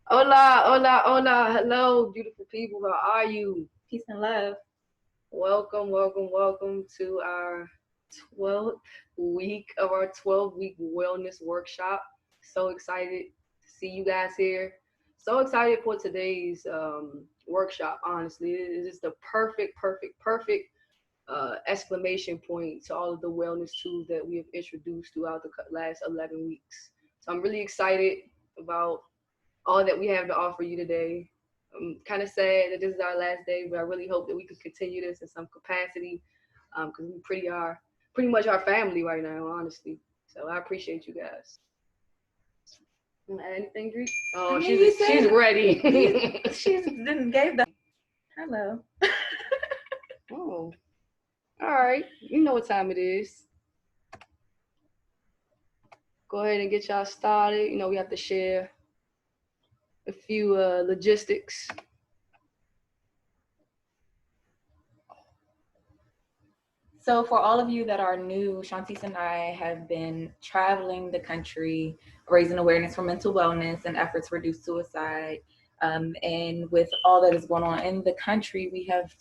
Hola, hola, hola. Hello, beautiful people. How are you? Peace and love. Welcome, welcome, welcome to our 12th week of our 12-week wellness workshop. So excited to see you guys here. So excited for today's workshop, honestly. It is just the perfect exclamation point to all of the wellness tools that we have introduced throughout the last 11 weeks. So I'm really excited about all that we have to offer you today. I'm kind of sad that this is our last day, but I really hope that we can continue this in some capacity because we pretty much our family right now, honestly. So I appreciate you guys. Want to add anything, Dree? Oh, she's ready. She didn't gave the hello. Oh, all right. You know what time it is. Go ahead and get y'all started. You know, we have to share a few logistics. So for all of you that are new, Shantice and I have been traveling the country, raising awareness for mental wellness and efforts to reduce suicide. And with all that is going on in the country, we have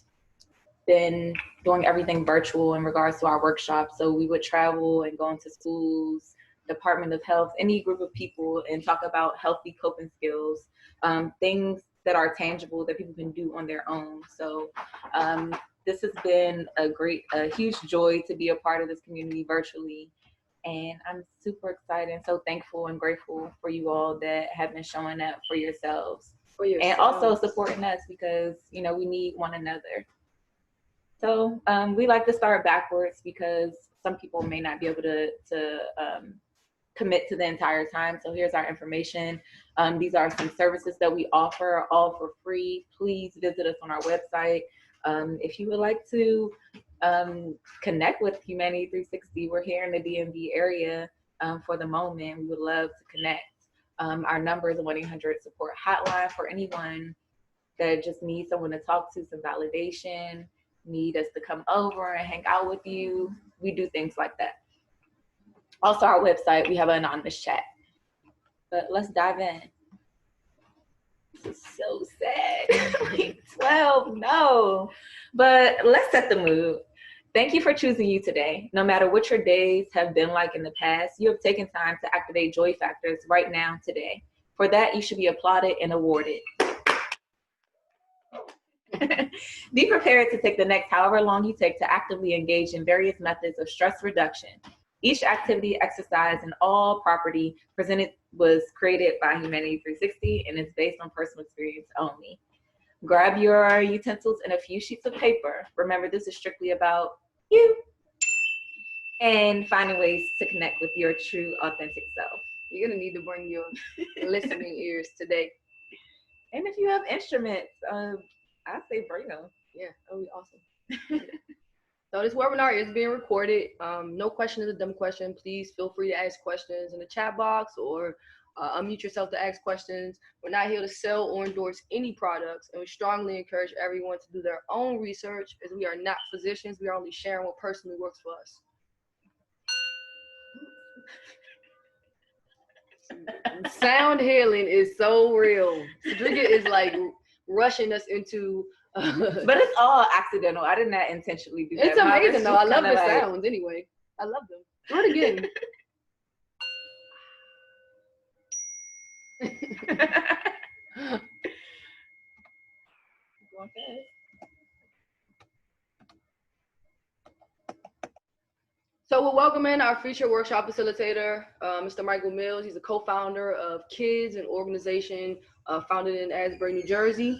been doing everything virtual in regards to our workshops. So we would travel and go into schools, Department of Health, any group of people, and talk about healthy coping skills, things that are tangible that people can do on their own. So this has been a huge joy to be a part of this community virtually. And I'm super excited and so thankful and grateful for you all that have been showing up for yourselves. And also supporting us because, you know, we need one another. So we like to start backwards because some people may not be able to commit to the entire time. So here's our information. These are some services that we offer, all for free. Please visit us on our website. If you would like to connect with H.U.M.A.N.I.T.Y 360, we're here in the DMV area for the moment. We would love to connect. Our number is a 1-800 support hotline for anyone that just needs someone to talk to, some validation, need us to come over and hang out with you. We do things like that. Also, our website, we have an anonymous chat. But let's dive in. This is so sad. 12, no. But let's set the mood. Thank you for choosing you today. No matter what your days have been like in the past, you have taken time to activate joy factors right now, today. For that, you should be applauded and awarded. Be prepared to take the next however long you take to actively engage in various methods of stress reduction. Each activity, exercise, and all property presented was created by H.U.M.A.N.I.T.Y 360 and is based on personal experience only. Grab your utensils and a few sheets of paper. Remember, this is strictly about you and finding ways to connect with your true, authentic self. You're going to need to bring your listening ears today. And if you have instruments, I say bring them. Yeah, that would be awesome. So this webinar is being recorded. No question is a dumb question. Please feel free to ask questions in the chat box or unmute yourself to ask questions. We're not here to sell or endorse any products, and we strongly encourage everyone to do their own research, as we are not physicians. We are only sharing what personally works for us. Sound healing is so real. Cedrica is like rushing us into but it's all accidental. I did not intentionally do that. It's amazing though. I love the sounds anyway. I love them. Do it again. So we're welcoming our future workshop facilitator, Mr. Mychal Mills. He's a co-founder of KYDS, an organization founded in Asbury, New Jersey.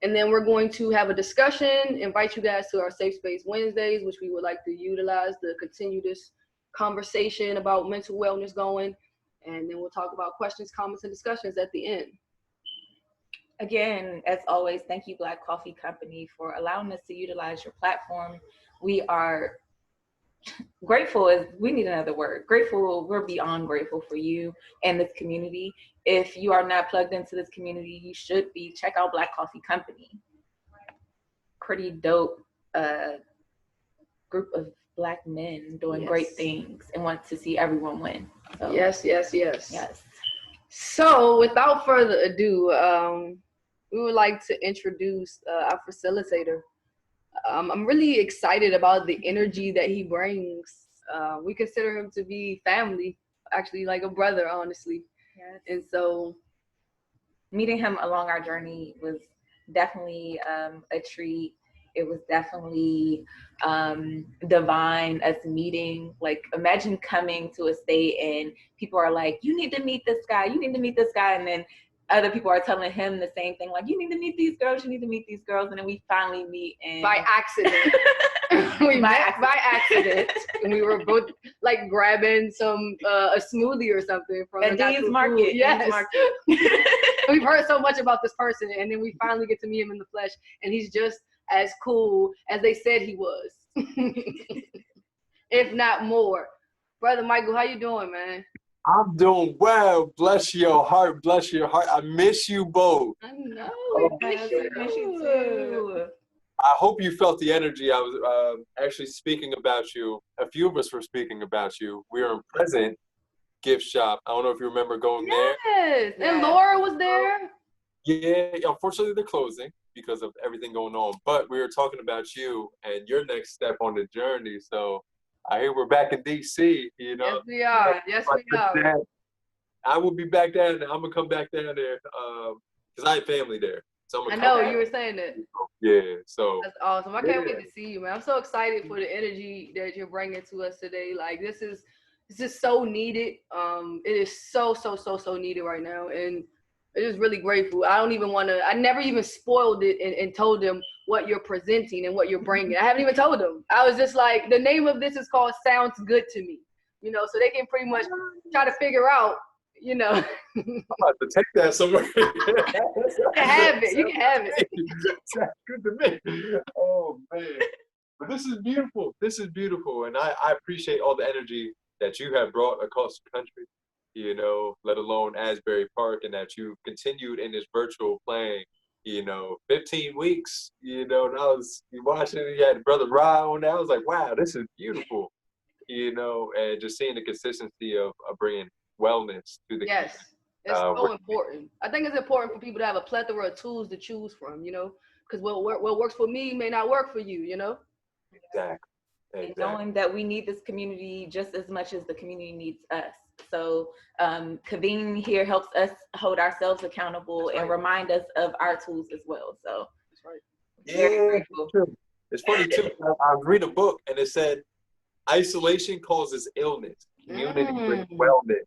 And then we're going to have a discussion, invite you guys to our Safe Space Wednesdays, which we would like to utilize to continue this conversation about mental wellness going. And then we'll talk about questions, comments, and discussions at the end. Again, as always, thank you, Black Coffee Company, for allowing us to utilize your platform. We are grateful, is we need another word. Grateful, we're beyond grateful for you and this community. If you are not plugged into this community, you should be. Check out Black Coffee Company. Pretty dope group of Black men doing great things and want to see everyone win. So, yes. So without further ado, we would like to introduce our facilitator. I'm really excited about the energy that he brings. We consider him to be family, actually like a brother, honestly. Yes. And so meeting him along our journey was definitely a treat. It was definitely divine, us meeting. Like, imagine coming to a state and people are like, you need to meet this guy, you need to meet this guy. And then other people are telling him the same thing, like, you need to meet these girls, you need to meet these girls. And then we finally meet. And by accident. We met by accident. And we were both like grabbing some a smoothie or something from at Dean's Market. Yes. Market. We've heard so much about this person, and then we finally get to meet him in the flesh, and he's just as cool as they said he was. If not more. Brother Mychal, how you doing, man? I'm doing well. Bless your heart. Bless your heart. I miss you both. I know. We miss you too. I hope you felt the energy. I was actually speaking about you. A few of us were speaking about you. We were in Present Gift Shop. I don't know if you remember going there. Yes. And Laura was there. Yeah, unfortunately they're closing because of everything going on. But we were talking about you and your next step on the journey. So I hear we're back in DC, you know. Yes, we are. Yes, we are. I will be back down there. I'm gonna come back down there because I have family there. So I'm I know you were saying that. Yeah, so that's awesome. I can't wait to see you, man. I'm so excited for the energy that you're bringing to us today. Like, this is so needed. It is so needed right now, and I'm just really grateful. I never even spoiled it and told them what you're presenting and what you're bringing. I haven't even told them. I was just like, the name of this is called Sounds Good to Me, you know, so they can pretty much try to figure out, you know. I'm about to take that somewhere. You can have it. You can have it. Sounds good to me. Oh, man. But this is beautiful. This is beautiful. And I appreciate all the energy that you have brought across the country, you know, let alone Asbury Park, and that you continued in this virtual playing, you know, 15 weeks, you know, and I was watching it, you had Brother Ra on there. I was like, wow, this is beautiful, you know, and just seeing the consistency of bringing wellness to the Yes, it's so important. I think it's important for people to have a plethora of tools to choose from, you know, because what works for me may not work for you, you know? Exactly. And knowing that we need this community just as much as the community needs us. So convening here helps us hold ourselves accountable and remind us of our tools as well. So that's right. Yeah, true. It's funny too. I read a book and it said isolation causes illness, community brings wellness.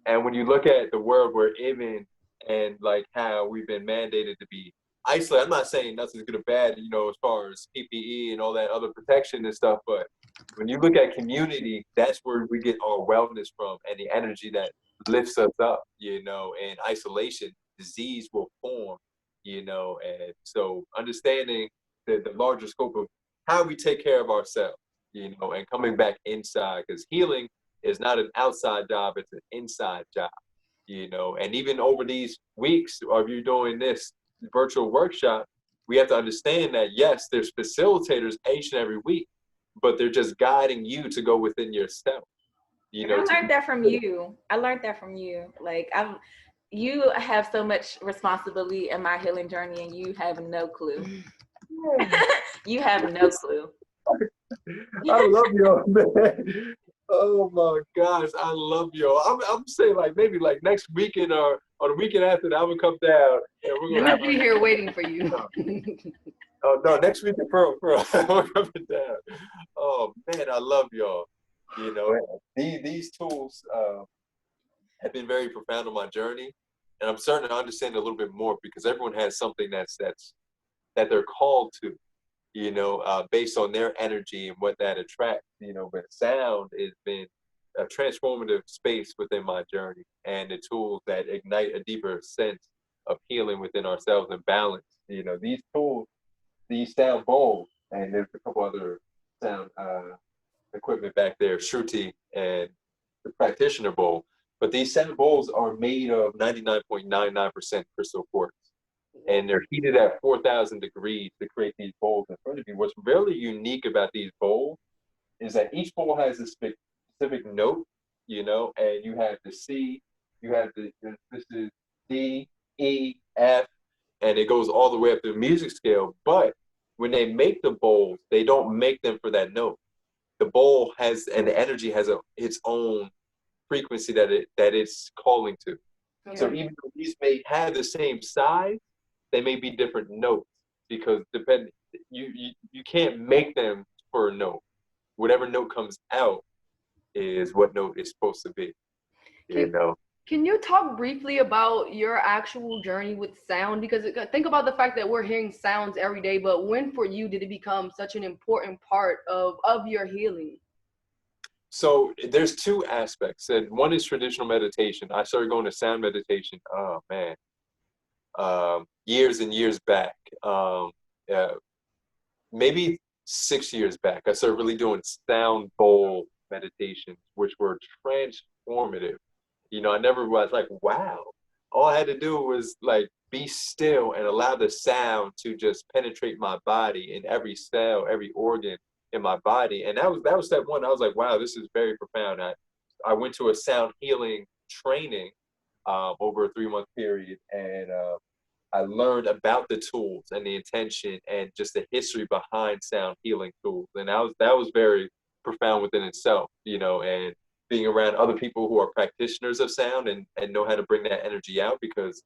And when you look at the world we're in and like how we've been mandated to be isolated, I'm not saying nothing's good or bad, you know, as far as PPE and all that other protection and stuff, but when you look at community, that's where we get our wellness from and the energy that lifts us up, you know. And isolation, disease will form, you know. And so understanding the larger scope of how we take care of ourselves, you know, and coming back inside, because healing is not an outside job, it's an inside job, you know. And even over these weeks of you doing this virtual workshop, we have to understand that, yes, there's facilitators each and every week, but they're just guiding you to go within yourself. You know, I learned that from you. Like, you have so much responsibility in my healing journey, and you have no clue. You have no clue. I love y'all, man. Oh my gosh, I love y'all. I'm saying like maybe like next weekend or the weekend after that, I'm gonna come down and we're gonna be here waiting for you. Oh no, next weekend, Pearl. We're coming down. Oh man, I love y'all. You know, these tools have been very profound on my journey, and I'm starting to understand a little bit more because everyone has something that they're called to, you know, based on their energy and what that attracts, you know. But sound has been a transformative space within my journey, and the tools that ignite a deeper sense of healing within ourselves and balance. You know, these tools, these sound bowls, and there's a couple other sound equipment back there, Shruti and the practitioner bowl. But these sound bowls are made of 99.99% crystal quartz. And they're heated at 4,000 degrees to create these bowls in front of you. What's really unique about these bowls is that each bowl has a specific note, you know, and you have the C, You have this is D, E, F, and it goes all the way up to the music scale. But when they make the bowls, they don't make them for that note. The bowl has, and the energy has its own frequency that it's calling to. Okay. So even though these may have the same size, they may be different notes because you can't make them for a note. Whatever note comes out is what note it's supposed to be. Can you talk briefly about your actual journey with sound? Because think about the fact that we're hearing sounds every day, but when for you did it become such an important part of your healing? So there's two aspects. And one is traditional meditation. I started going to sound meditation. Oh man, years and years back. Maybe 6 years back, I started really doing sound bowl meditations, which were transformative. I never was like, wow. All I had to do was like be still and allow the sound to just penetrate my body in every cell, every organ in my body. And that was step one. I was like, wow, this is very profound. I went to a sound healing training over a 3-month period, and I learned about the tools and the intention and just the history behind sound healing tools. And that was very profound within itself, and being around other people who are practitioners of sound and know how to bring that energy out, because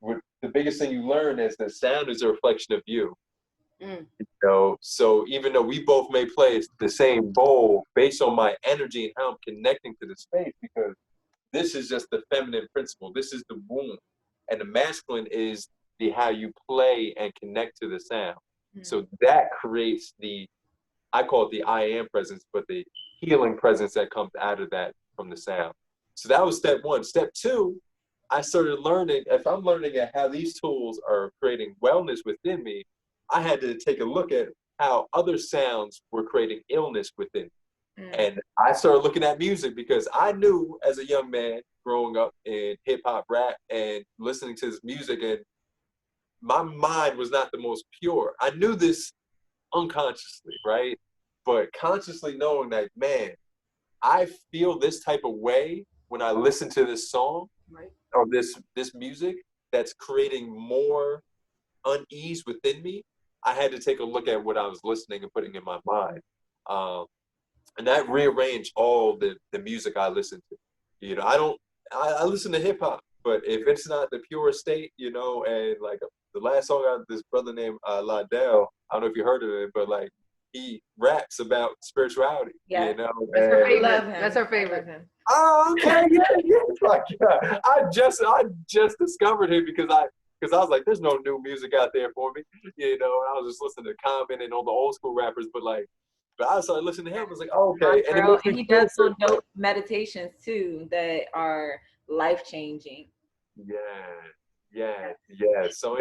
the biggest thing you learn is that sound is a reflection of you. So even though we both may play the same bowl based on my energy and how I'm connecting to the space, because this is just the feminine principle. This is the womb. And the masculine is how you play and connect to the sound. So that creates I call it the I am presence, but the healing presence that comes out of that from the sound. So that was step one. Step two, I started learning, if I'm learning at how these tools are creating wellness within me, I had to take a look at how other sounds were creating illness within me. And I started looking at music, because I knew as a young man growing up in hip hop, rap, and listening to this music, and my mind was not the most pure. I knew this unconsciously, right? But consciously knowing that, man, I feel this type of way when I listen to this song, right, or this music that's creating more unease within me. I had to take a look at what I was listening and putting in my mind. And that rearranged all the music I listen to. I listen to hip hop, but if it's not the pure state, and like the last song I this brother named Lydell, I don't know if you heard of it, but like he raps about spirituality. Yeah. That's her favorite. Love him. That's her favorite. Oh, okay, yeah. Like, I just discovered him because I was like, there's no new music out there for me, and I was just listening to Common and all the old school rappers, but I started listening to him. I was like, oh, okay. And he does some dope meditations too that are life changing. Yeah. So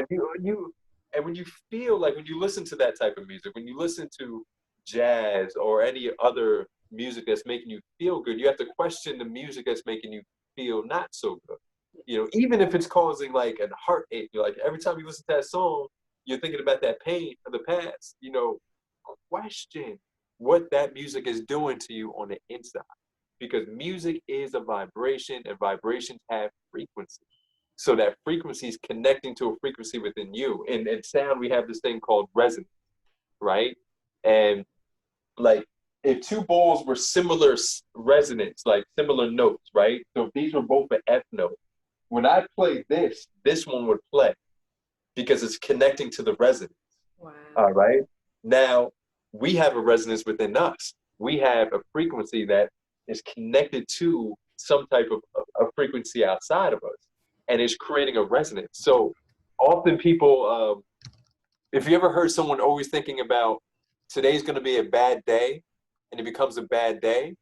when you feel like, when you listen to that type of music, when you listen to jazz or any other music that's making you feel good, you have to question the music that's making you feel not so good. Even if it's causing like a heartache, like every time you listen to that song, you're thinking about that pain of the past. Question what that music is doing to you on the inside, because music is a vibration, and vibrations have frequency. So that frequency is connecting to a frequency within you. And in sound, we have this thing called resonance, right? And like, if two bowls were similar resonance, like similar notes, right? So if these were both an F note, when I play this one would play, because it's connecting to the resonance. Wow. All right. Now, we have a resonance within us. We have a frequency that is connected to some type of a frequency outside of us, and is creating a resonance. So often people, if you ever heard someone always thinking about today's going to be a bad day, and it becomes a bad day,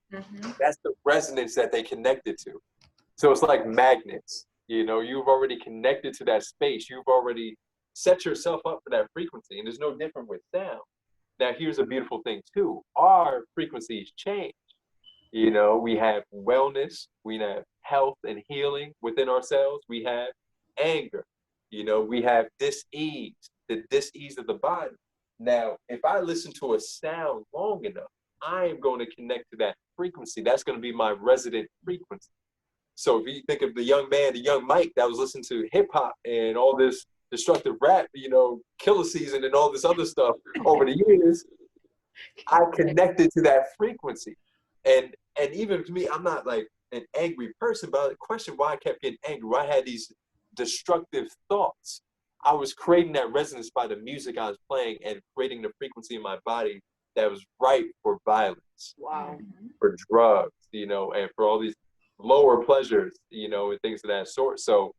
that's the resonance that they connected to. So it's like magnets. You've already connected to that space. You've already set yourself up for that frequency, and there's no different with sound. Now, here's a beautiful thing too. Our frequencies change. We have wellness, we have health and healing within ourselves. We have anger. We have dis-ease, the dis-ease of the body. Now, if I listen to a sound long enough, I am going to connect to that frequency. That's going to be my resident frequency. So if you think of the young man, the young Mike that was listening to hip hop and all this destructive rap, you know, Killer Season and all this other stuff over the years, I connected to that frequency. And even to me, I'm not like an angry person, but I question why I kept getting angry. Why I had these destructive thoughts. I was creating that resonance by the music I was playing and creating the frequency in my body that was ripe for violence, Wow. for drugs, you know, and for all these lower pleasures, you know, and things of that sort. So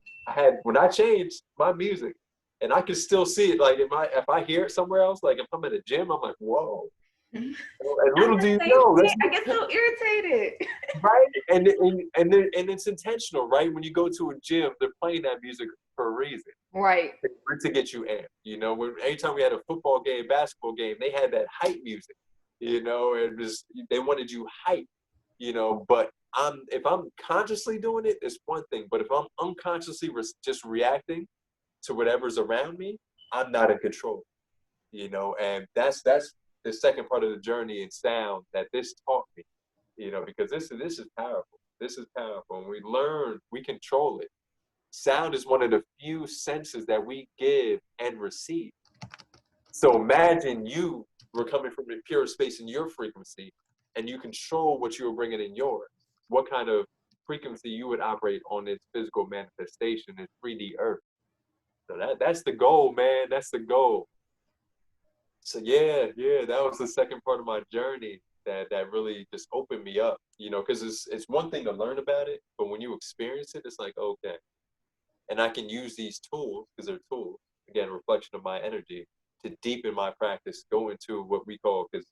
when I changed my music, and I can still see it, like if I hear it somewhere else, like if I'm at a gym, I'm like, whoa. And little do you know, I get so irritated. right? And it's intentional, right? When you go to a gym, they're playing that music for a reason. Right. To get you amped. You know, anytime we had a football game, basketball game, they had that hype music, you know, and they wanted you hype, you know, but if I'm consciously doing it, it's one thing. But if I'm unconsciously just reacting to whatever's around me, I'm not in control, you know, and that's the second part of the journey in sound that this taught me, you know, because this is powerful. This is powerful. And we learn, we control it. Sound is one of the few senses that we give and receive. So imagine you were coming from a pure space in your frequency and you control what you were bringing in yours. What kind of frequency you would operate on this physical manifestation in 3D Earth. So that's the goal, man. That's the goal. So yeah, that was the second part of my journey that really just opened me up, you know, because it's one thing to learn about it, but when you experience it, it's like, okay. And I can use these tools, because they're tools, again, a reflection of my energy, to deepen my practice, go into what we call, because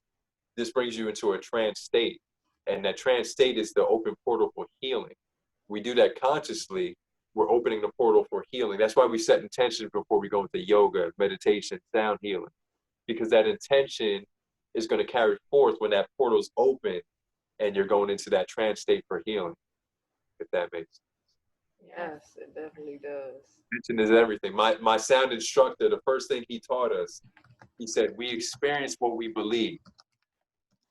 this brings you into a trance state. And that trance state is the open portal for healing. We do that consciously, we're opening the portal for healing. That's why we set intention before we go into yoga, meditation, sound healing. Because that intention is going to carry forth when that portal's open and you're going into that trance state for healing, if that makes sense. Yes, it definitely does. Intention is everything. My sound instructor, the first thing he taught us, he said, we experience what we believe.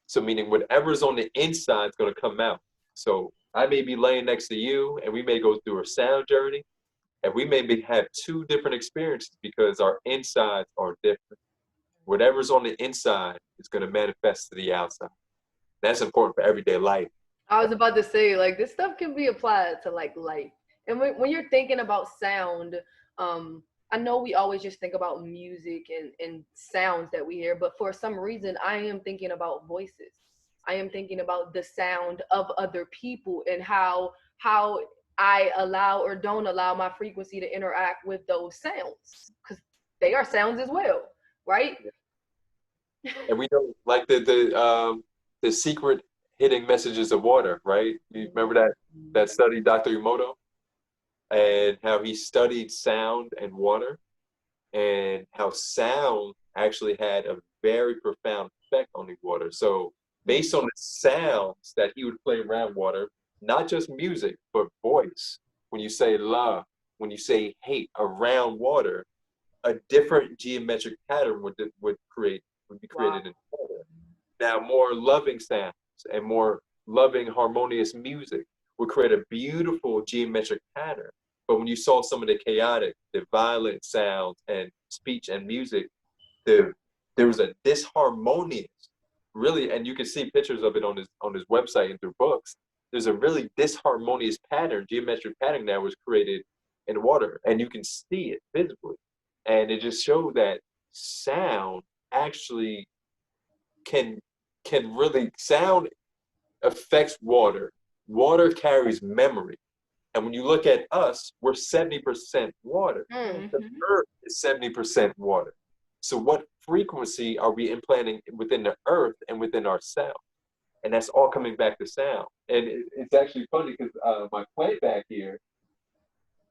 So meaning whatever's on the inside is going to come out. So I may be laying next to you and we may go through a sound journey and we may have two different experiences because our insides are different. Whatever's on the inside is going to manifest to the outside. That's important for everyday life. I was about to say, like, this stuff can be applied to like life. And when you're thinking about sound, I know we always just think about music and sounds that we hear, but for some reason, I am thinking about voices. I am thinking about the sound of other people and how I allow or don't allow my frequency to interact with those sounds, because they are sounds as well, right? And we know, like the secret hidden messages of water, right? You remember that study, Dr. Emoto, and how he studied sound and water, and how sound actually had a very profound effect on the water. So based on the sounds that he would play around water, not just music, but voice, when you say love, when you say hate around water, a different geometric pattern would be created in water. Now, more loving sounds and more loving, harmonious music would create a beautiful geometric pattern. But when you saw some of the chaotic, the violent sounds and speech and music, there was a disharmonious, really, and you can see pictures of it on his website and through books. There's a really disharmonious pattern, geometric pattern that was created in water, and you can see it visibly. And it just showed that sound actually can really, sound affects water. Water carries memory. And when you look at us, we're 70% water. Mm-hmm. The earth is 70% water. So what frequency are we implanting within the earth and within ourselves? And that's all coming back to sound. And it's actually funny because my plant back here,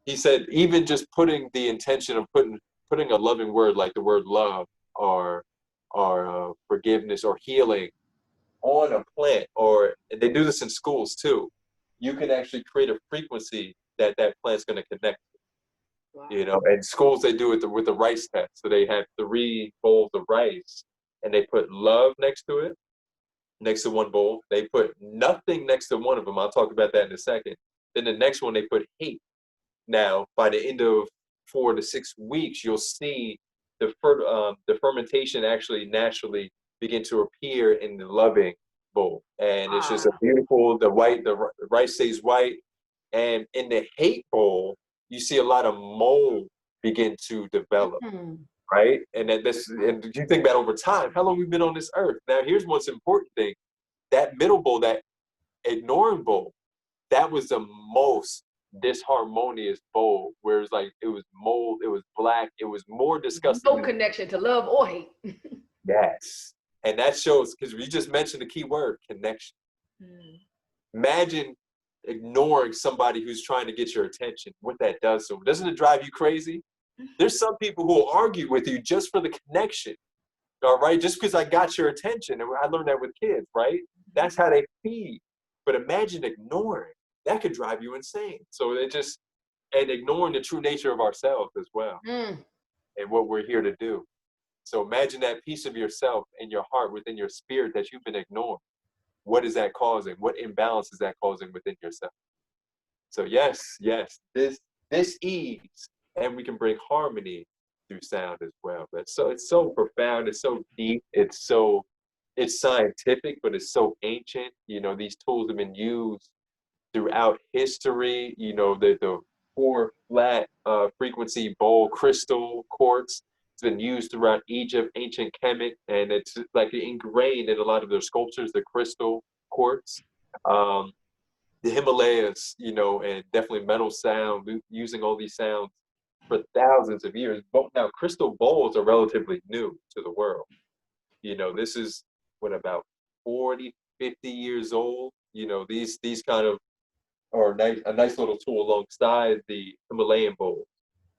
he said, even just putting the intention of putting a loving word like the word love or forgiveness or healing on a plant, and they do this in schools too, you can actually create a frequency that plant's going to connect to. Wow. You know, and schools, they do it with the rice test. So they have 3 bowls of rice and they put love next to it, next to one bowl. They put nothing next to one of them. I'll talk about that in a second. Then the next one, they put hate. Now, by the end of 4 to 6 weeks, you'll see the fermentation actually naturally begin to appear in the loving bowl. And it's just a beautiful, the rice stays white. And in the hate bowl, you see a lot of mold begin to develop, right? And and you think about over time, how long we've been on this earth. Now, here's what's important thing. That middle bowl, that ignoring bowl, that was the most disharmonious bowl, where it's like it was mold, it was black, it was more disgusting. No connection to love or hate. Yes. And that shows, because we just mentioned the key word, connection. Imagine ignoring somebody who's trying to get your attention, what that does to them. Doesn't it drive you crazy? There's some people who will argue with you just for the connection, all right? Just because I got your attention. And I learned that with kids, right? That's how they feed. But imagine ignoring. That could drive you insane. So and ignoring the true nature of ourselves as well, and what we're here to do. So imagine that piece of yourself in your heart, within your spirit, that you've been ignoring. What is that causing? What imbalance is that causing within yourself? So yes, this ease, and we can bring harmony through sound as well. But it's so profound, it's so deep, it's scientific, but it's so ancient. You know, these tools have been used throughout history. You know, the 4 flat frequency bowl crystal quartz. It's been used throughout Egypt, ancient Kemet, and it's like ingrained in a lot of their sculptures, the crystal quartz. The Himalayas, you know, and definitely metal sound, using all these sounds for thousands of years. But now crystal bowls are relatively new to the world. You know, this is about 40, 50 years old. You know, these kind of are a nice little tool alongside the Himalayan bowl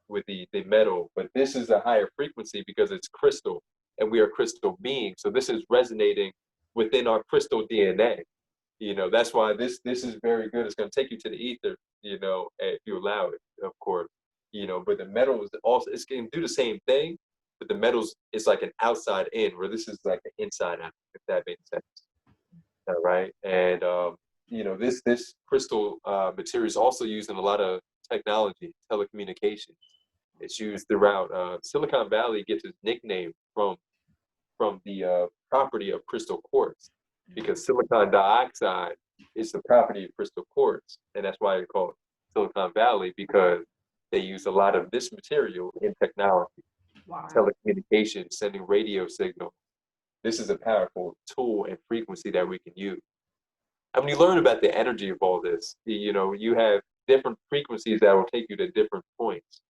with the metal. But this is a higher frequency because it's crystal, and we are crystal beings. So this is resonating within our crystal DNA. You know, that's why this is very good. It's going to take you to the ether, you know, if you allow it, of course. You know, but the metal is also, it's going to do the same thing, but the metals is like an outside in, where this is like an inside out, if that makes sense. All right. And you know, this crystal material is also used in a lot of technology, telecommunications. It's used throughout. Silicon Valley gets its nickname from the property of crystal quartz, because silicon dioxide is the property of crystal quartz, and that's why it's called Silicon Valley, because they use a lot of this material in technology, telecommunications, sending radio signals. This is a powerful tool and frequency that we can use. And when you learn about the energy of all this, you know, you have different frequencies that will take you to different points.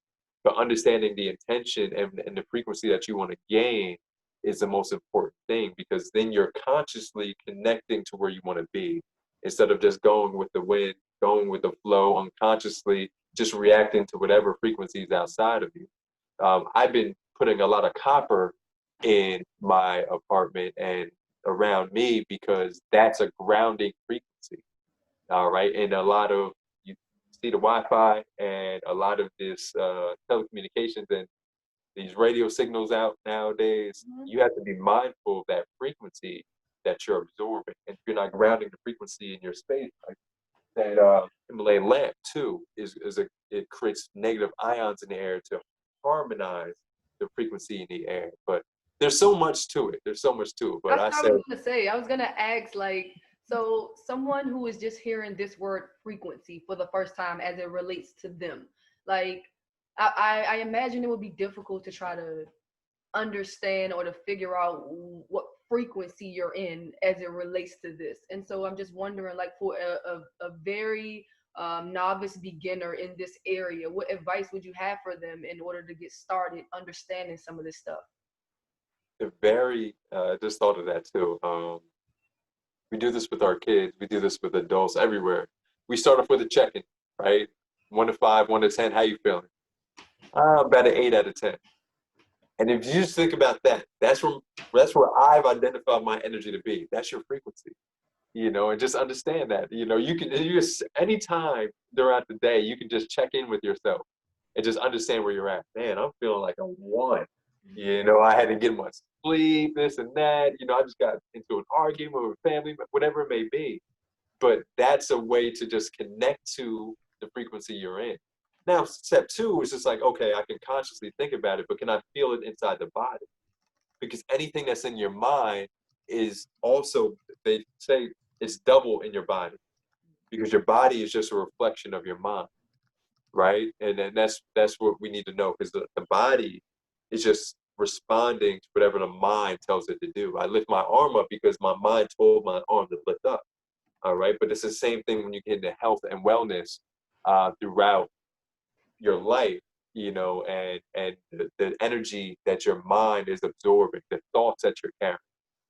But understanding the intention and the frequency that you want to gain is the most important thing, because then you're consciously connecting to where you want to be, instead of just going with the wind, going with the flow, unconsciously just reacting to whatever frequencies outside of you. I've been putting a lot of copper in my apartment and around me, because that's a grounding frequency. All right. And a lot of, you see the Wi-Fi and a lot of this telecommunications and these radio signals out nowadays, you have to be mindful of that frequency that you're absorbing. And if you're not grounding the frequency in your space, like that Himalayan lamp too, it creates negative ions in the air to harmonize the frequency in the air. But there's so much to it. There's so much to it. But That's what I was gonna say. I was gonna ask, like, so someone who is just hearing this word frequency for the first time as it relates to them, like, I imagine it would be difficult to try to understand or to figure out what frequency you're in as it relates to this. And so I'm just wondering, like, for a very novice beginner in this area, what advice would you have for them in order to get started understanding some of this stuff? I just thought of that too. We do this with our kids. We do this with adults everywhere. We start off with a check-in, right? 1 to 5, 1 to 10. How you feeling? About an 8 out of 10. And if you just think about that, that's where I've identified my energy to be. That's your frequency, you know, and just understand that, you know, you just anytime throughout the day, you can just check in with yourself and just understand where you're at. Man, I'm feeling like a 1. You know, I had to get much sleep, this and that. You know, I just got into an argument with family, whatever it may be. but that's a way to just connect to the frequency you're in. Now, step 2 is just like, okay, I can consciously think about it, but can I feel it inside the body? Because anything that's in your mind is also, they say, it's double in your body, because your body is just a reflection of your mind, right? And then that's what we need to know, because the body is just responding to whatever the mind tells it to do. I lift my arm up because my mind told my arm to lift up, all right? But it's the same thing when you get into health and wellness throughout your life, you know, and the energy that your mind is absorbing, the thoughts that you're carrying,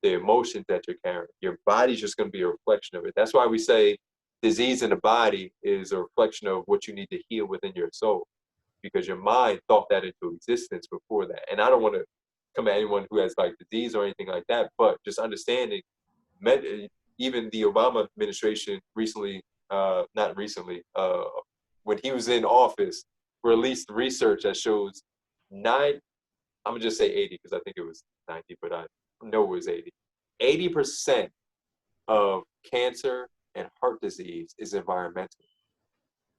the emotions that you're carrying, your body's just going to be a reflection of it. That's why we say disease in the body is a reflection of what you need to heal within your soul, because your mind thought that into existence before that. And I don't want to come at anyone who has like disease or anything like that, but just understanding, even the Obama administration recently, not recently, when he was in office, released research that shows I'm gonna just say 80 because I think it was 90, but I know it was 80. 80% of cancer and heart disease is environmental.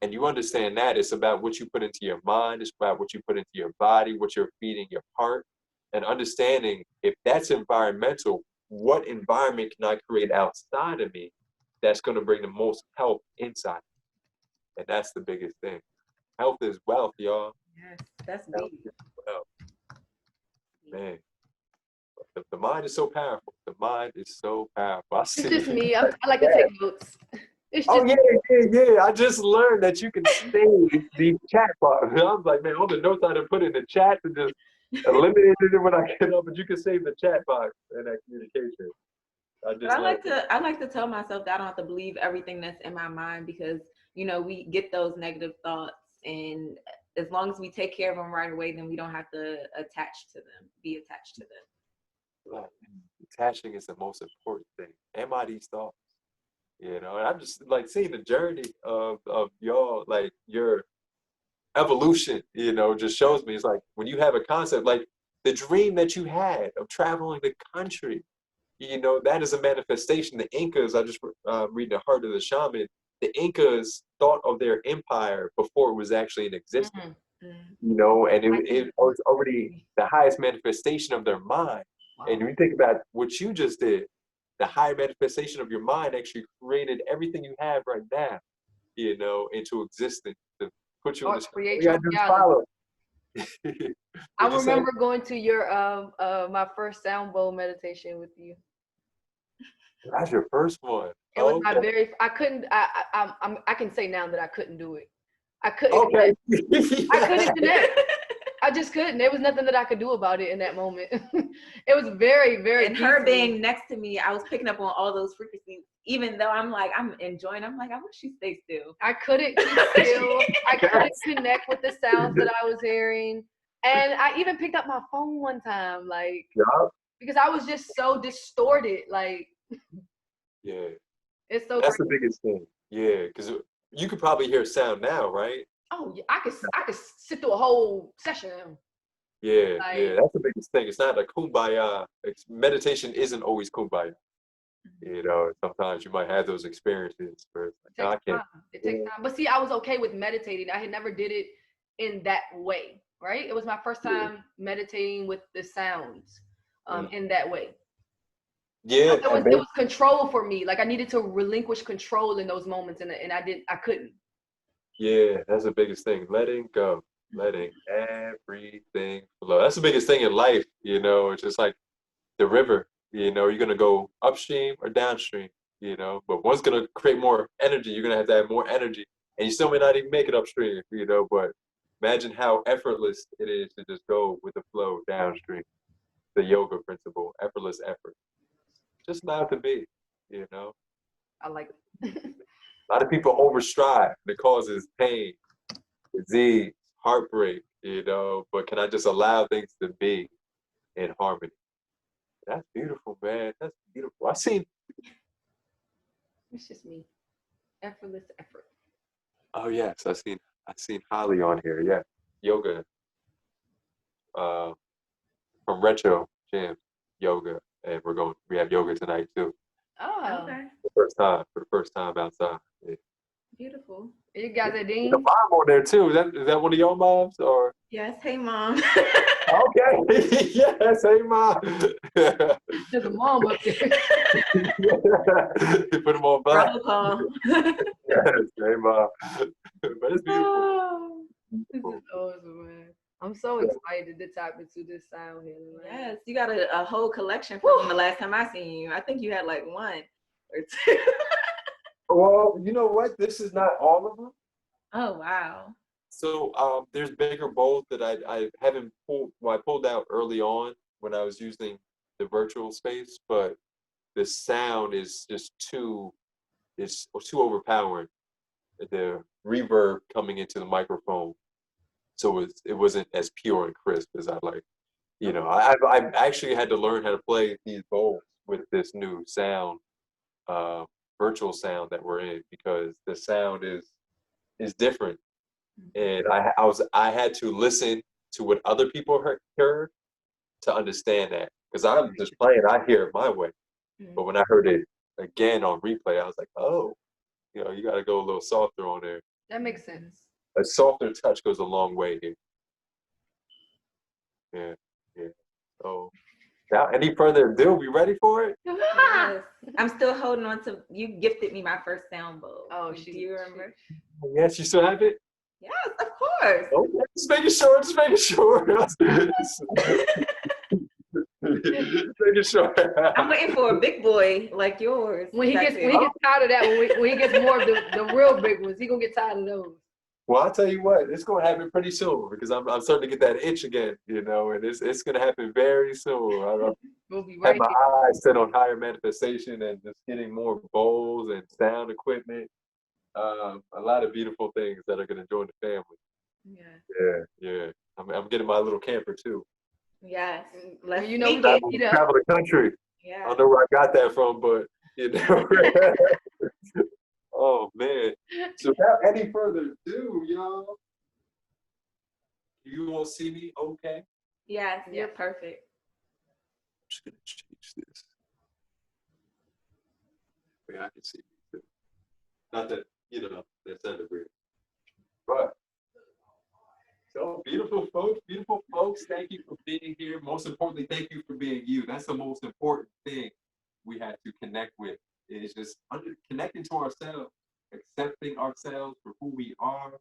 And you understand that it's about what you put into your mind, it's about what you put into your body, what you're feeding your heart, and understanding if that's environmental, what environment can I create outside of me that's going to bring the most health inside? And that's the biggest thing. Health is wealth, y'all. Yes, that's Health deep. is wealth. Man, the mind is so powerful. The mind is so powerful. It's just me. I like to take notes. It's Oh just yeah. I just learned that you can save the chat box. I was like, man, all the notes I done put in the chat to just eliminate it when I get up, but you can save the chat box and that communication. I like to tell myself that I don't have to believe everything that's in my mind, because you know we get those negative thoughts, and as long as we take care of them right away, then we don't have to be attached to them. Right. Attaching is the most important thing. Am I these thoughts? You know, and I'm just like seeing the journey of y'all, like your evolution, you know, just shows me it's like when you have a concept, like the dream that you had of traveling the country, you know, that is a manifestation. The Incas, I just reading The Heart of the Shaman, the Incas thought of their empire before it was actually in existence, you know, and it was already the highest manifestation of their mind. Wow. And when you think about what you just did, the higher manifestation of your mind actually created everything you have right now, you know, into existence to put you in this. Create your reality. I remember going to your my first sound bowl meditation with you. That's your first one. It was my very. I couldn't. I can say now that I couldn't do it. I couldn't. Okay. I couldn't connect. I just couldn't. There was nothing that I could do about it in that moment. It was very, very. And her being next to me, I was picking up on all those frequencies. Even though I'm enjoying, I'm like, I wish she stayed still. I couldn't keep still. I couldn't connect with the sounds that I was hearing. And I even picked up my phone one time, like, because I was just so distorted, like. Yeah. It's so. That's the biggest thing. Yeah, because you could probably hear sound now, right? Oh, yeah, I could sit through a whole session. Yeah, yeah, that's the biggest thing. It's not a kumbaya. Meditation isn't always kumbaya. You know, sometimes you might have those experiences where it's like, it takes time. But see, I was okay with meditating. I had never did it in that way, right? It was my first time meditating with the sounds in that way. Yeah, it was control for me. Like I needed to relinquish control in those moments, and I couldn't. Yeah, that's the biggest thing. Letting go, letting everything flow. That's the biggest thing in life. You know, it's just like the river. You know, you're gonna go upstream or downstream. You know, but one's gonna create more energy. You're gonna have to have more energy, and you still may not even make it upstream. You know, but imagine how effortless it is to just go with the flow downstream. The yoga principle, effortless effort. Just allow it to be, you know. I like it. A lot of people overstrive. It causes pain, disease, heartbreak, you know. But can I just allow things to be in harmony? That's beautiful, man. That's beautiful. It's just me. Effortless effort. Oh yes, I seen Holly on here. Yeah, yoga. From Retro Jam Yoga, and we have yoga tonight too. Oh, Okay. For the first time outside. Yeah. Beautiful. you got that, The Dean? mom on there too. Is that one of your moms or? Yes. Hey, Mom. Okay. Yes. Hey, mom. There's a mom up there. You put them on black. Roll call. Yes. Hey, mom. But it's beautiful. Oh, this is awesome, man. I'm so excited to tap into this sound healing. Yes, you got a whole collection from the last time I seen you. I think you had like one or two. Well, you know what? This is not all of them. Oh, wow. So there's bigger bowls that I haven't pulled. Well, I pulled out early on when I was using the virtual space, but the sound is just too overpowering. The reverb coming into the microphone, so it wasn't as pure and crisp as I like. You know, I actually had to learn how to play these bowls with this new sound, virtual sound that we're in, because the sound is different, and I had to listen to what other people heard to understand that, because I'm just playing, I hear it my way, but when I heard it again on replay, I was like, oh, you know, you got to go a little softer on there. That makes sense. A softer touch goes a long way here. Yeah, yeah. So, without any further ado, we ready for it? Yes. I'm still holding on to, you gifted me my first sound bowl. Oh, Do you remember? Yes, you still have it? Yes, of course. Okay, just making sure, just making sure. Just making sure. I'm waiting for a big boy like yours. When he gets tired of that, when he gets more of the real big ones, he gonna get tired of those. Well, I'll tell you what, it's gonna happen pretty soon, because I'm starting to get that itch again, you know, and it's gonna happen very soon. We'll be I have right my here. eyes set on higher manifestation and just getting more bowls and sound equipment. A lot of beautiful things that are gonna join the family. Yeah. Yeah. I'm getting my little camper too. Yes. Well, Let's you know, speak we it. can meet up. Travel the country. I Yeah. don't know where I got that from, but you know. Oh man. So without any further ado, y'all, you all see me okay? Yes, you're perfect. I'm just gonna change this. Wait, I can see me too. Not that, you know, that sounded weird. But so beautiful folks, thank you for being here. Most importantly, thank you for being you. That's the most important thing we have to connect with, is just connecting to ourselves, accepting ourselves for who we are,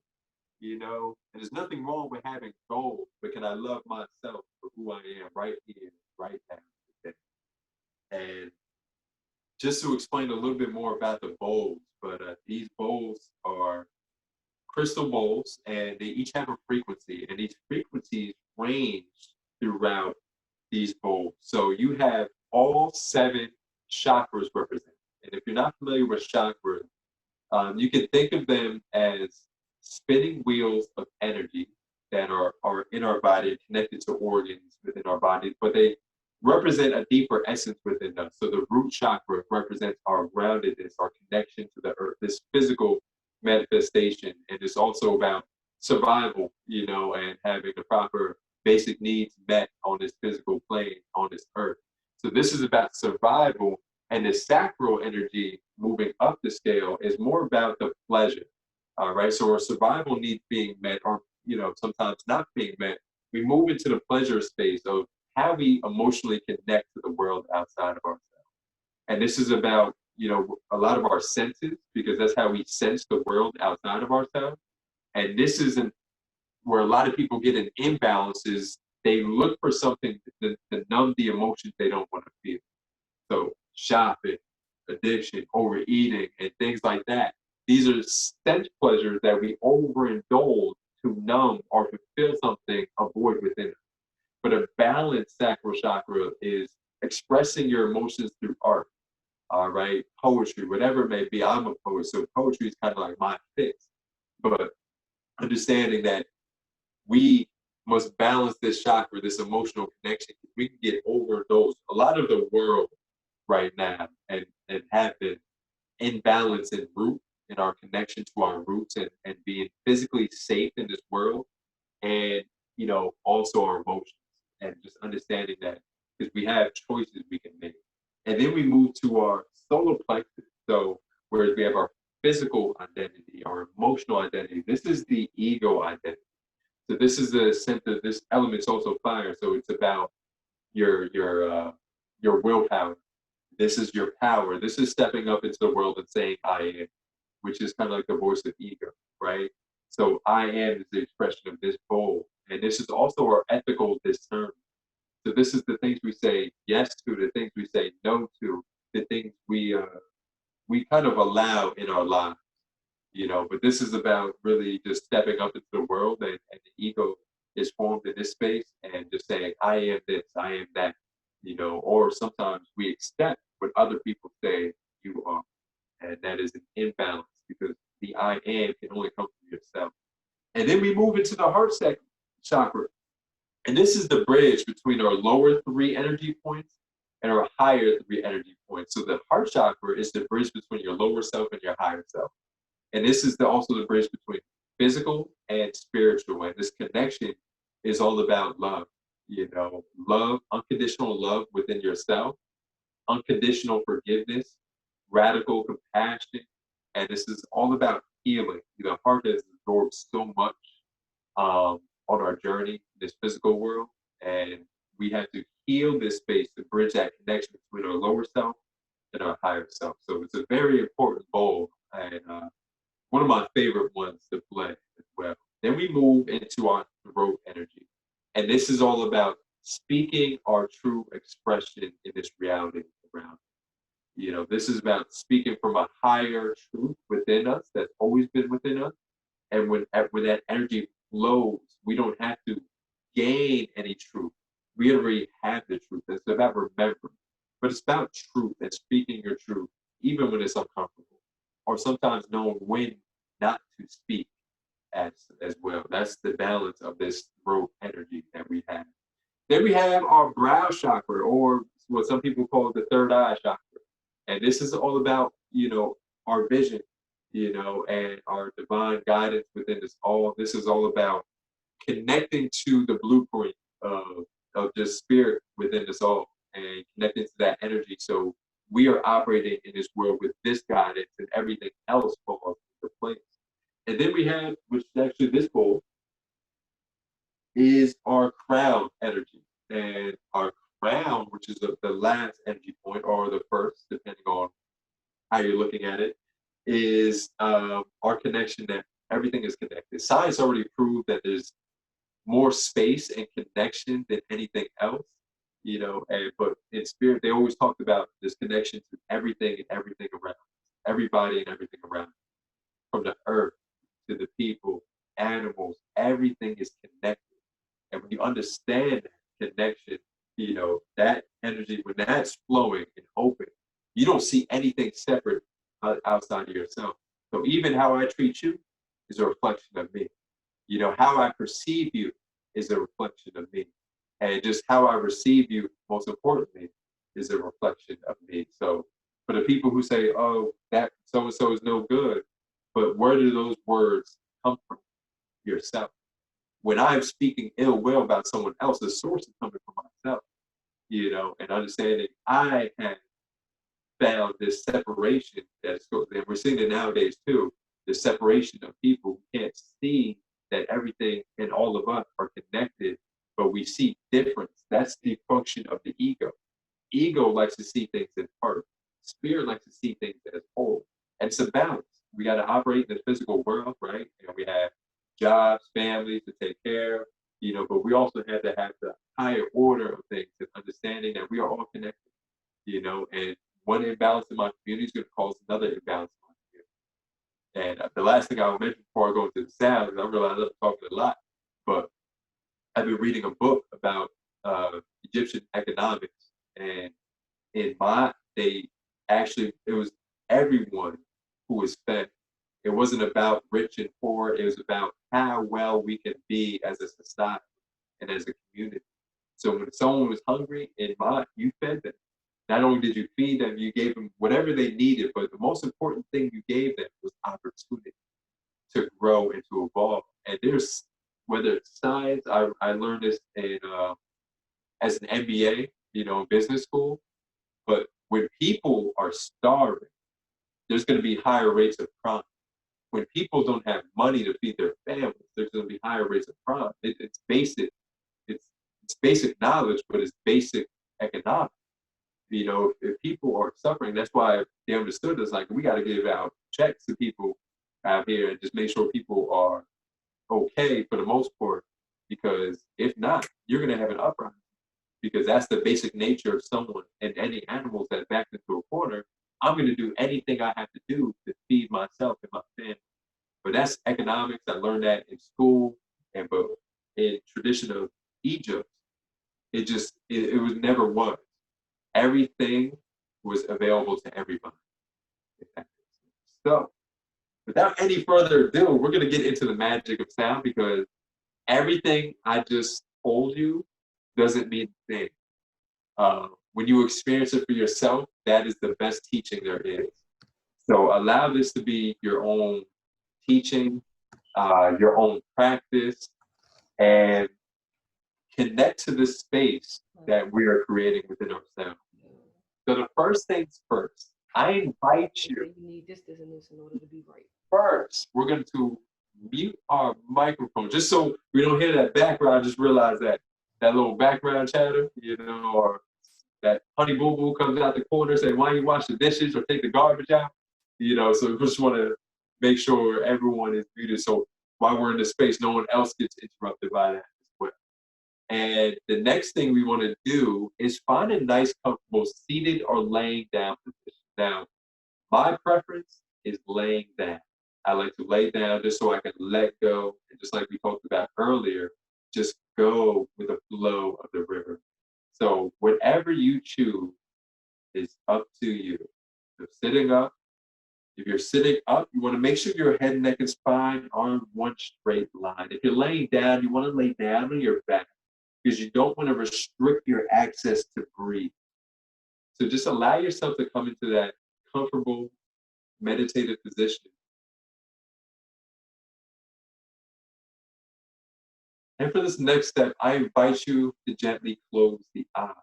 you know. And there's nothing wrong with having goals, but can I love myself for who I am right here, right now, today? And just to explain a little bit more about the bowls, but these bowls are crystal bowls, and they each have a frequency, and these frequencies range throughout these bowls. So you have all 7 chakras represented. And if you're not familiar with chakras, you can think of them as spinning wheels of energy that are in our body, connected to organs within our bodies, but they represent a deeper essence within us. So the root chakra represents our groundedness, our connection to the earth, this physical manifestation. And it's also about survival, you know, and having the proper basic needs met on this physical plane, on this earth. So this is about survival, and the sacral energy moving up the scale is more about the pleasure. All right. So our survival needs being met, or, you know, sometimes not being met. We move into the pleasure space of how we emotionally connect to the world outside of ourselves. And this is about, you know, a lot of our senses, because that's how we sense the world outside of ourselves. And this isn't where a lot of people get an imbalance, is they look for something to numb the emotions they don't want to feel. So shopping, addiction, overeating, and things like that. These are sense pleasures that we overindulge to numb or to feel something, a void within us. But a balanced sacral chakra is expressing your emotions through art, all right, poetry, whatever it may be. I'm a poet, so poetry is kind of like my fix. But understanding that we must balance this chakra, this emotional connection. We can get overindulged. A lot of the world right now and have been imbalance in root, in our connection to our roots, and being physically safe in this world, and, you know, also our emotions, and just understanding that, because we have choices we can make. And then we move to our solar plexus. So whereas we have our physical identity, our emotional identity, this is the ego identity. So this is the center. This element's also fire. So it's about your willpower. This is your power. This is stepping up into the world and saying I am, which is kind of like the voice of ego, right? So I am is the expression of this goal. And this is also our ethical discernment. So this is the things we say yes to, the things we say no to, the things we kind of allow in our lives, you know. But this is about really just stepping up into the world, and the ego is formed in this space and just saying I am this, I am that, you know. Or sometimes we accept what other people say you are, and that is an imbalance because the I am can only come from yourself. And then we move into the Heartset Chakra. And this is the bridge between our lower three energy points and our higher three energy points. So the heart chakra is the bridge between your lower self and your higher self. And this is also the bridge between physical and spiritual. And this connection is all about love, you know, love, unconditional love within yourself, unconditional forgiveness, radical compassion. And this is all about healing. The heart has absorbed so much on our journey in this physical world, and we have to heal this space to bridge that connection between our lower self and our higher self. So it's a very important bowl, and one of my favorite ones to play as well. Then we move into our throat energy, and this is all about speaking our true expression in this reality around. You know, this is about speaking from a higher truth within us that's always been within us. And when that energy flows, we don't have to gain any truth. We already have the truth. It's about remembering. But it's about truth and speaking your truth, even when it's uncomfortable. Or sometimes knowing when not to speak as well. That's the balance of this throat energy that we have. Then we have our brow chakra, or what some people call the third eye chakra. And this is all about, you know, our vision, you know, and our divine guidance within this all. This is all about connecting to the blueprint of just spirit within us all and connecting to that energy. So we are operating in this world with this guidance, and everything else falls into place. And then we have, which is actually this bowl, is our crown energy. And our crown, which is the last energy point or the first, depending on how you're looking at it, is our connection that everything is connected. Science already proved that there's more space and connection than anything else, you know. And but in spirit, they always talked about this connection to everything and everything around, everybody and everything around, from the earth to the people, animals. Everything is connected. And when you understand that connection, you know, that energy, when that's flowing and open, you don't see anything separate outside of yourself. So even how I treat you is a reflection of me. You know, how I perceive you is a reflection of me. And just how I receive you, most importantly, is a reflection of me. So for the people who say, oh, that so-and-so is no good, but where do those words come from? Yourself. When I'm speaking ill will about someone else, the source is coming from myself, you know, and understanding I have found this separation that's, and we're seeing it nowadays too, the separation of people who can't see that everything and all of us are connected, but we see difference. That's the function of the ego. Ego likes to see things in part. Spirit likes to see things as whole. And it's a balance. We got to operate in the physical world, right? And we have jobs, families to take care of, you know, but we also have to have the higher order of things and understanding that we are all connected, you know, and one imbalance in my community is going to cause another imbalance in my community. And the last thing I'll mention before I go into the sound, because I realize I'm talking a lot, but I've been reading a book about Egyptian economics, and in my day, actually, it was everyone who was fed. It wasn't about rich and poor. It was about how well we can be as a society and as a community. So when someone was hungry, you fed them. Not only did you feed them, you gave them whatever they needed, but the most important thing you gave them was opportunity to grow and to evolve. And there's, whether it's science, I learned this in as an MBA, you know, in business school, but When people are starving, there's going to be higher rates of crime. When people don't have money to feed their families, there's going to be higher rates of crime. It's basic. It's basic knowledge, but it's basic economics. You know, if people are suffering, that's why they understood us. Like, we got to give out checks to people out here and just make sure people are okay for the most part. Because if not, you're going to have an uprising. Because that's the basic nature of someone and any animals that backed into a corner. I'm going to do anything I have to do to feed myself and my family. But that's economics. I learned that in school, and but in tradition of Egypt, it was never was. Everything was available to everybody. So, without any further ado, we're going to get into the magic of sound, because everything I just told you doesn't mean a thing. When you experience it for yourself, that is the best teaching there is. So allow this to be your own teaching, your own practice, and connect to the space that we are creating within ourselves. So the first things first, I invite you. You need this in order to be right. First, we're going to mute our microphone, just so we don't hear that background. I just realized that little background chatter, you know, or that honey boo boo comes out the corner saying, "Why you wash the dishes or take the garbage out?" You know, so we just want to make sure everyone is muted, so while we're in this space, no one else gets interrupted by that as well. And the next thing we want to do is find a nice, comfortable seated or laying down position. Now, my preference is laying down. I like to lay down just so I can let go, and just like we talked about earlier, just go with the flow of the river. So whatever you choose is up to you. So sitting up, if you're sitting up, you want to make sure your head, neck, and spine are in one straight line. If you're laying down, you want to lay down on your back, because you don't want to restrict your access to breathe. So just allow yourself to come into that comfortable, meditative position. And for this next step, I invite you to gently close the eye.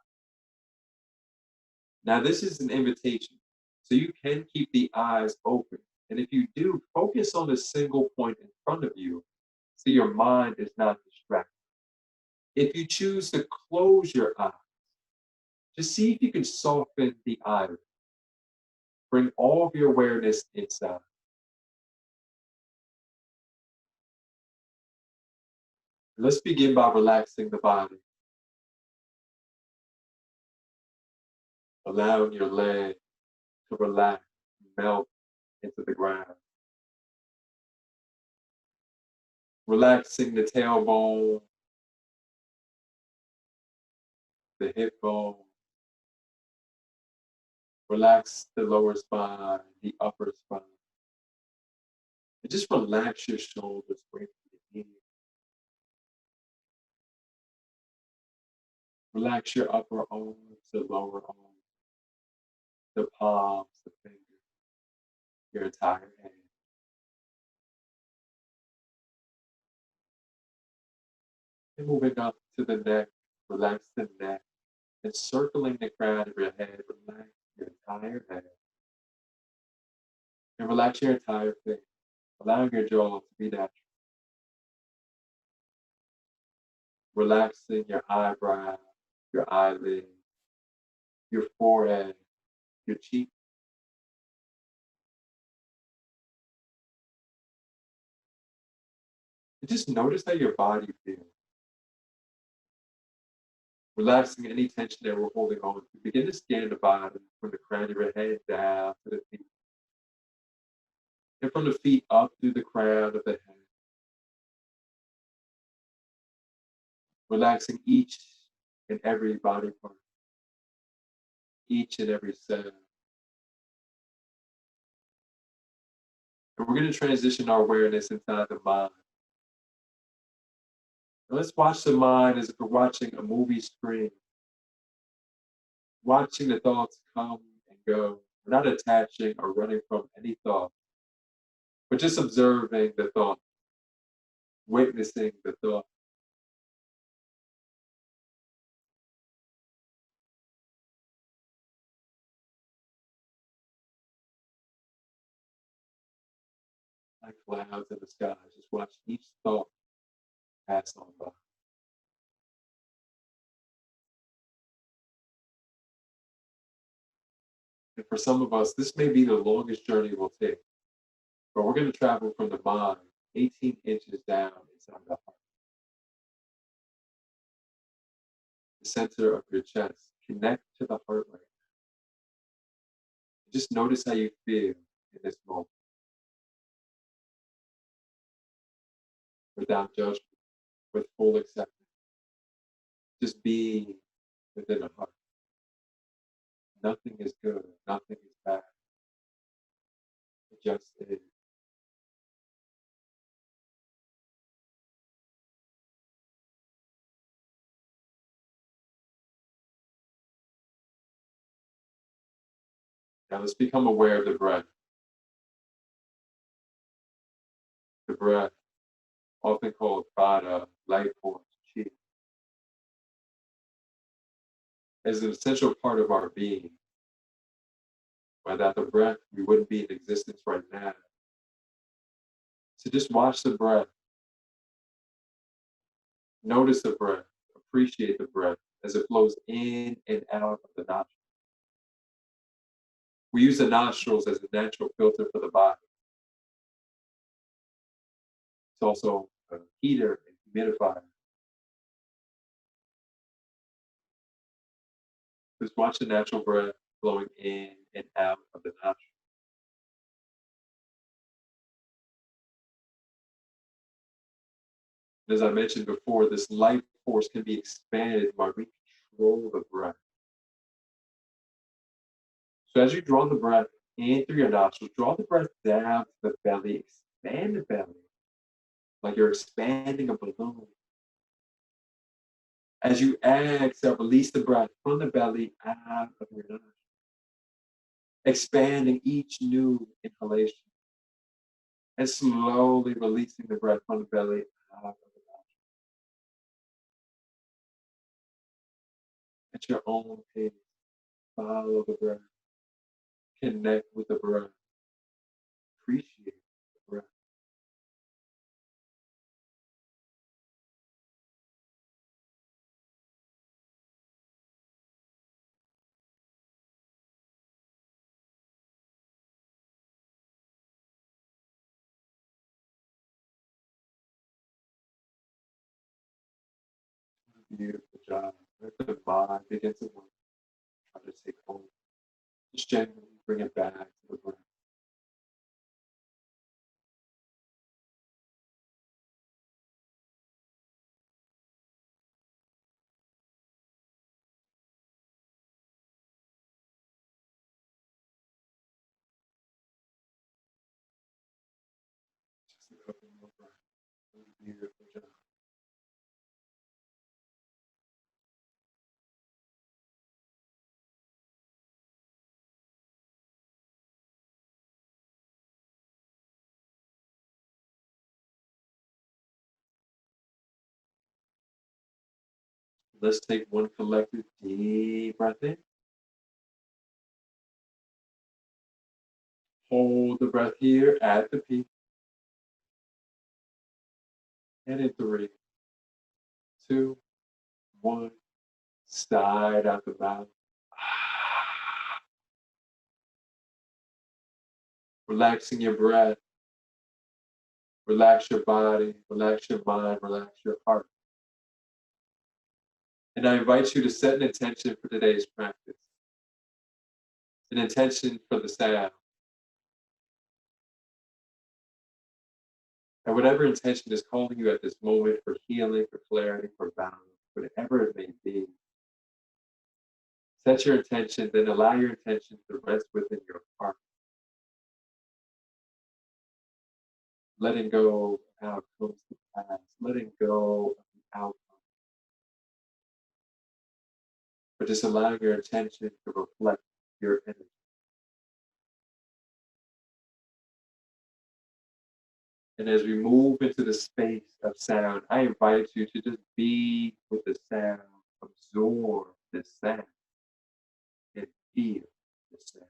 Now, this is an invitation, so you can keep the eyes open. And if you do, focus on a single point in front of you so your mind is not distracted. If you choose to close your eyes, just see if you can soften the iris. Bring all of your awareness inside. Let's begin by relaxing the body. Allowing your leg to relax, melt into the ground. Relaxing the tailbone, the hip bone. Relax the lower spine, the upper spine. And just relax your shoulders away from your knees. Relax your upper arms, the lower arms, the palms, the fingers, your entire hand. And moving up to the neck, relax the neck. And circling the crown of your head, relax your entire head. And relax your entire face, allowing your jaw to be natural. Relaxing your eyebrow, your eyelids, your forehead, your cheek. And just notice how your body feels. Relaxing any tension that we're holding on to. Begin to scan the body from the crown of your head down to the feet. And from the feet up through the crown of the head. Relaxing each and every body part. Each and every cell. And we're going to transition our awareness inside the mind. Now let's watch the mind as if we're watching a movie screen. Watching the thoughts come and go. We're not attaching or running from any thought, but just observing the thought, witnessing the thought. like clouds in the sky. Just watch each thought pass on by. And for some of us, this may be the longest journey we'll take. But we're going to travel from the mind 18 inches down inside the heart. The center of your chest. Connect to the heart right now. Just notice how you feel in this moment. Without judgment, with full acceptance. Just be within the heart. Nothing is good, nothing is bad. It just is. Now let's become aware of the breath. The breath, often called prana, life force, chi, is an essential part of our being. Without the breath, we wouldn't be in existence right now. So just watch the breath. Notice the breath. Appreciate the breath as it flows in and out of the nostrils. We use the nostrils as a natural filter for the body. It's also a heater and humidifier. Just watch the natural breath flowing in and out of the nostrils. As I mentioned before, this life force can be expanded by we control the breath. So as you draw the breath in through your nostrils, draw the breath down to the belly, expand the belly, like you're expanding a balloon. As you exhale, release the breath from the belly out of your nostrils, expanding each new inhalation, and slowly releasing the breath from the belly out of the nostrils. At your own pace, follow the breath, connect with the breath, appreciate the breath. Beautiful job. Let the mind begin to work. Try to take hold. Just gently bring it back to the breath. Just a couple more breaths. Beautiful job. Let's take one collective deep breath in. Hold the breath here at the peak. And in 3, 2, 1. Side out the mouth. Relaxing your breath. Relax your body. Relax your mind. Relax your heart. And I invite you to set an intention for today's practice. An intention for the sound. And whatever intention is calling you at this moment for healing, for clarity, for balance, whatever it may be, set your intention, then allow your intention to rest within your heart. Letting go of how it comes to pass, letting go of the outcome. But just allowing your intention to reflect your energy. And as we move into the space of sound, I invite you to just be with the sound, absorb the sound, and feel the sound.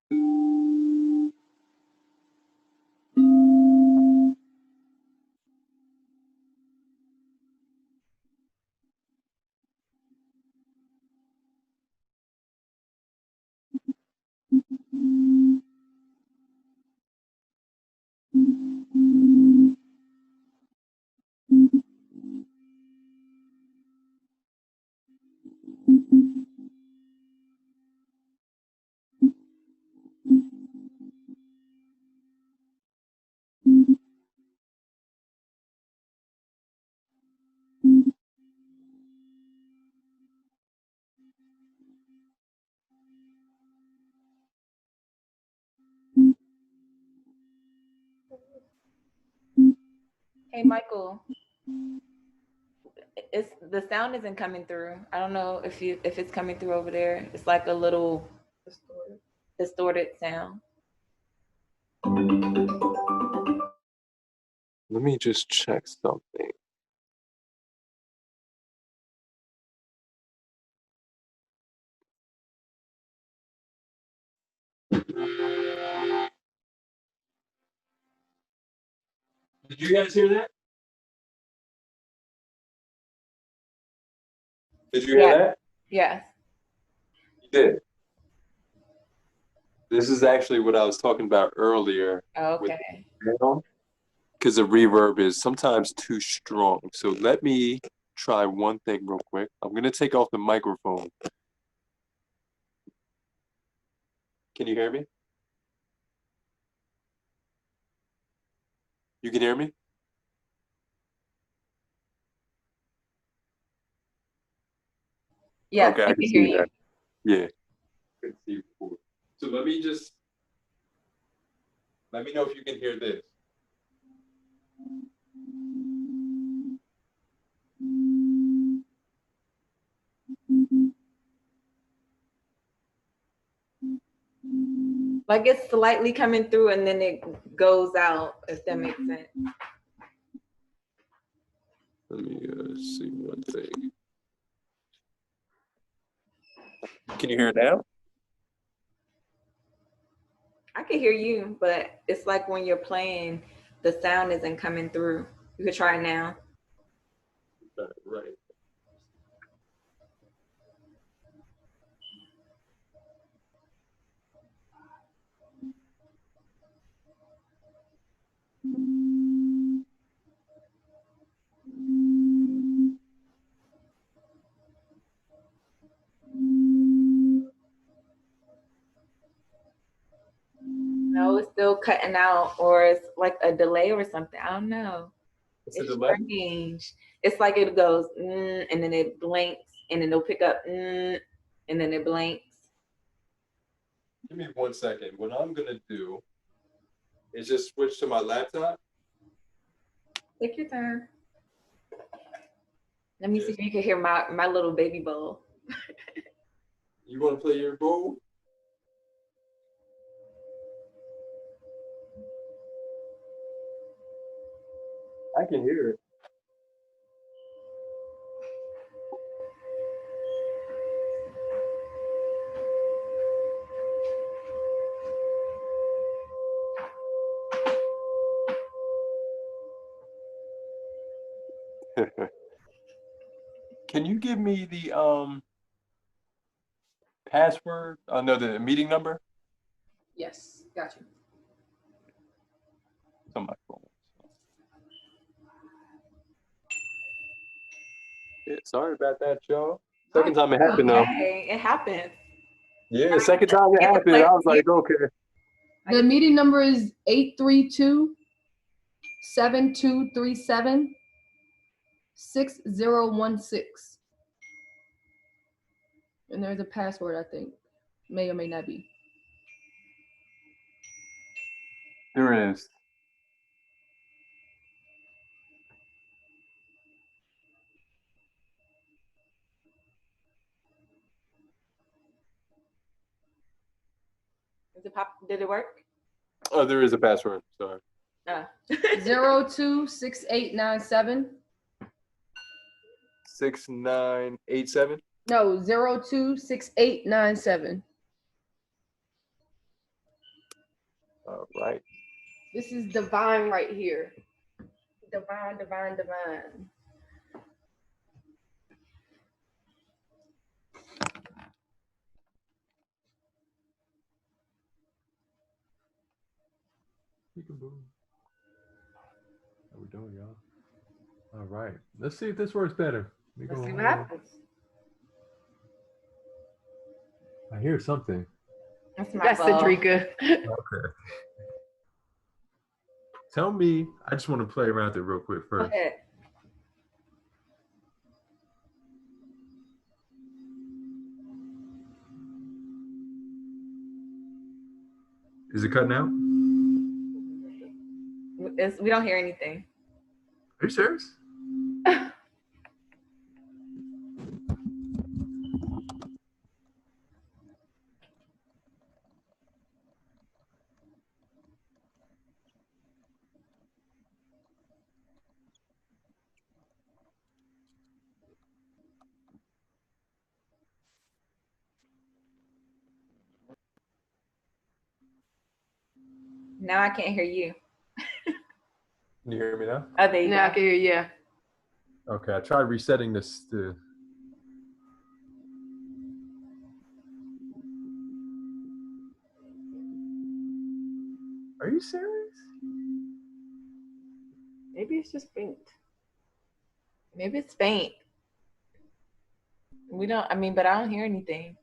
Hey, Mychal. It's the sound isn't coming through. I don't know if it's coming through over there. It's like a little distorted sound. Let me just check something. Did you guys hear that? Did you hear that? Yes. You did. This is actually what I was talking about earlier. Okay. Because the reverb is sometimes too strong. So let me try one thing real quick. I'm going to take off the microphone. Can you hear me? You can hear me? Yes, okay, I can hear you. That. Yeah. So let me know if you can hear this. Like it's slightly coming through and then it goes out, if that makes sense. Let me see one thing. Can you hear it now? I can hear you, but it's like when you're playing, the sound isn't coming through. You could try it now. Right. No, it's still cutting out, or it's like a delay or something. I don't know. It's strange. It's like it goes, and then it blinks, and then it'll pick up, and then it blinks. Give me 1 second. What I'm going to do is just switch to my laptop. Take your time. Let me see if you can hear my little baby bowl. You want to play your bowl? I can hear it. Can you give me the password? No, the meeting number? Yes, got you. It's on my phone. Yeah, sorry about that, y'all. Second time it happened, though. It happens. Yeah, second time it happened. I was like, okay. The meeting number is 832-7237-6016. And there's a password, I think. May or may not be. There is. Did it work? Oh, there is a password. Sorry. 026897. 6987. No, 026897. All right. This is divine right here. Divine, divine, divine. How we doing, y'all? All right. Let's see if this works better. Let's see what happens. I hear something. That's my That's fault. Cedrica. Okay. Tell me, I just want to play around with it real quick first. Okay. Is it cutting out? We don't hear anything. Are you serious? Now I can't hear you. Can you hear me now? Oh, there you Now I go. can hear you. Yeah. Okay, I tried resetting this to. Are you serious? Maybe it's just faint. Maybe it's faint. But I don't hear anything.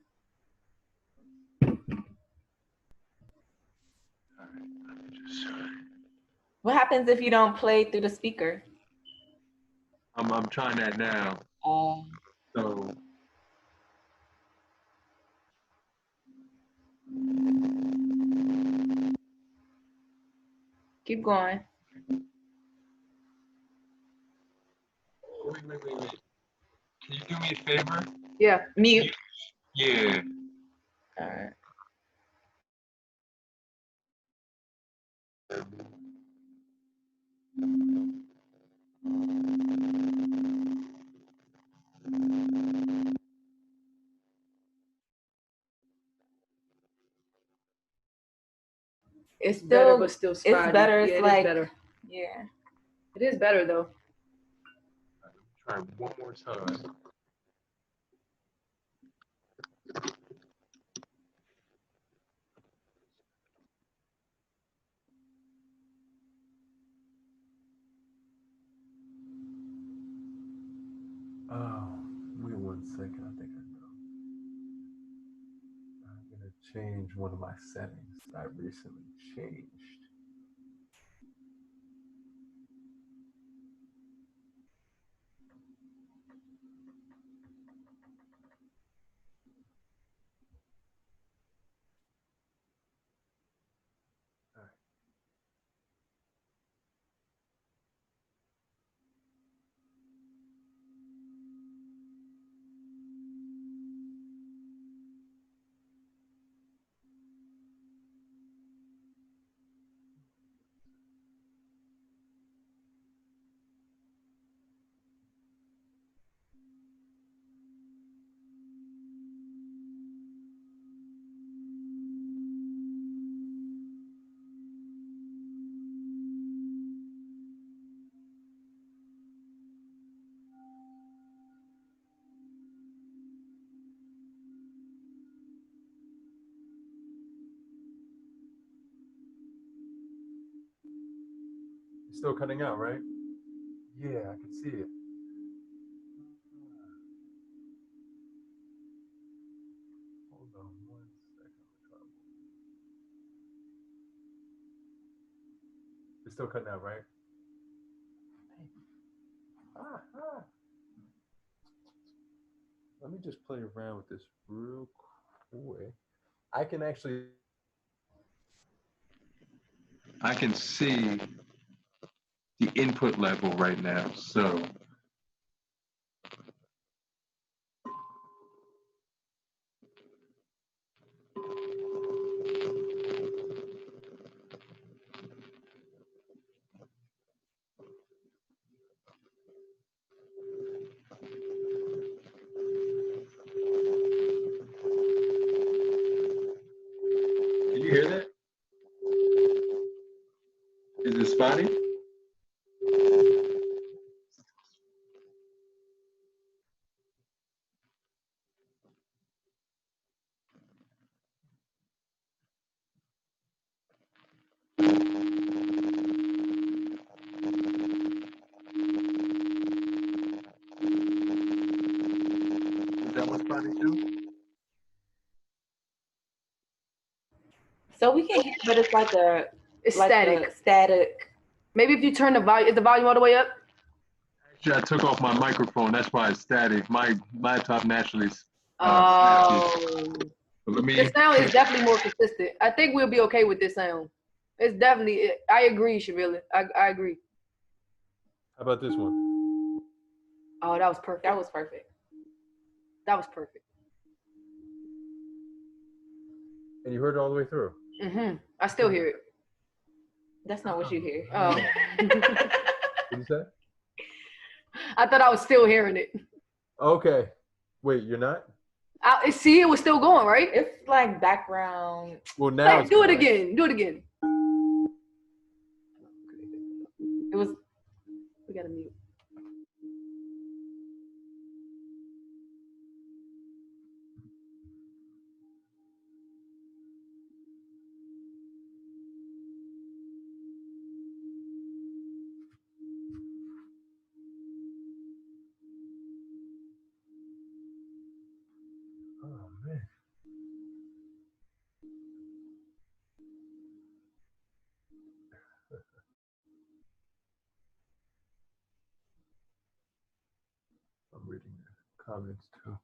What happens if you don't play through the speaker? I'm trying that now. So Keep going. wait. Can you do me a favor? Yeah. Mute. Yeah. All right. It's Better, still, but still spotty. it's better. It's yeah, like, it is better. Yeah. It is better though. Try one more time. Oh, wait 1 second. I think I know. I'm gonna change one of my settings that I recently changed. It's still cutting out, right? Yeah, I can see it. Hold on 1 second. It's still cutting out, right? Let me just play around with this real quick. I can see the input level right now. So can you hear that? spotty? Is that what spotty do? So we can hear, but it's like a It's like static. a static. Maybe if you turn the volume, is the volume all the way up? Actually, I took off my microphone. That's why it's static. My laptop naturally. Oh. But let me. The sound is definitely more consistent. I think we'll be okay with this sound. It's definitely. I agree, Shavilla. I agree. How about this one? Oh, that was perfect. That was perfect. That was perfect. And you heard it all the way through. Mm-hmm. I still hear it. That's not what you hear. Oh. What you say? I thought I was still hearing it. Okay. Wait, you're not? See, it was still going, right? It's like background. Well, now it's do it fine. again. Do it again. It was. We gotta mute. Oh man. I'm reading the comments too.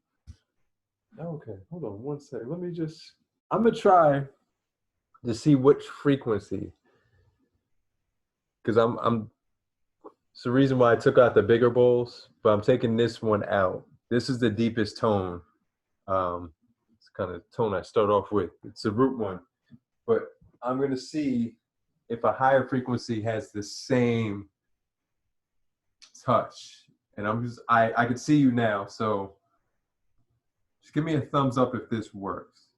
Okay, hold on one second. Let me just. I'm gonna try to see which frequency, because I'm. It's the reason why I took out the bigger bowls, but I'm taking this one out. This is the deepest tone. It's kind of tone I start off with. It's the root one, but I'm gonna see if a higher frequency has the same touch. And I can see you now, so just give me a thumbs up if this works.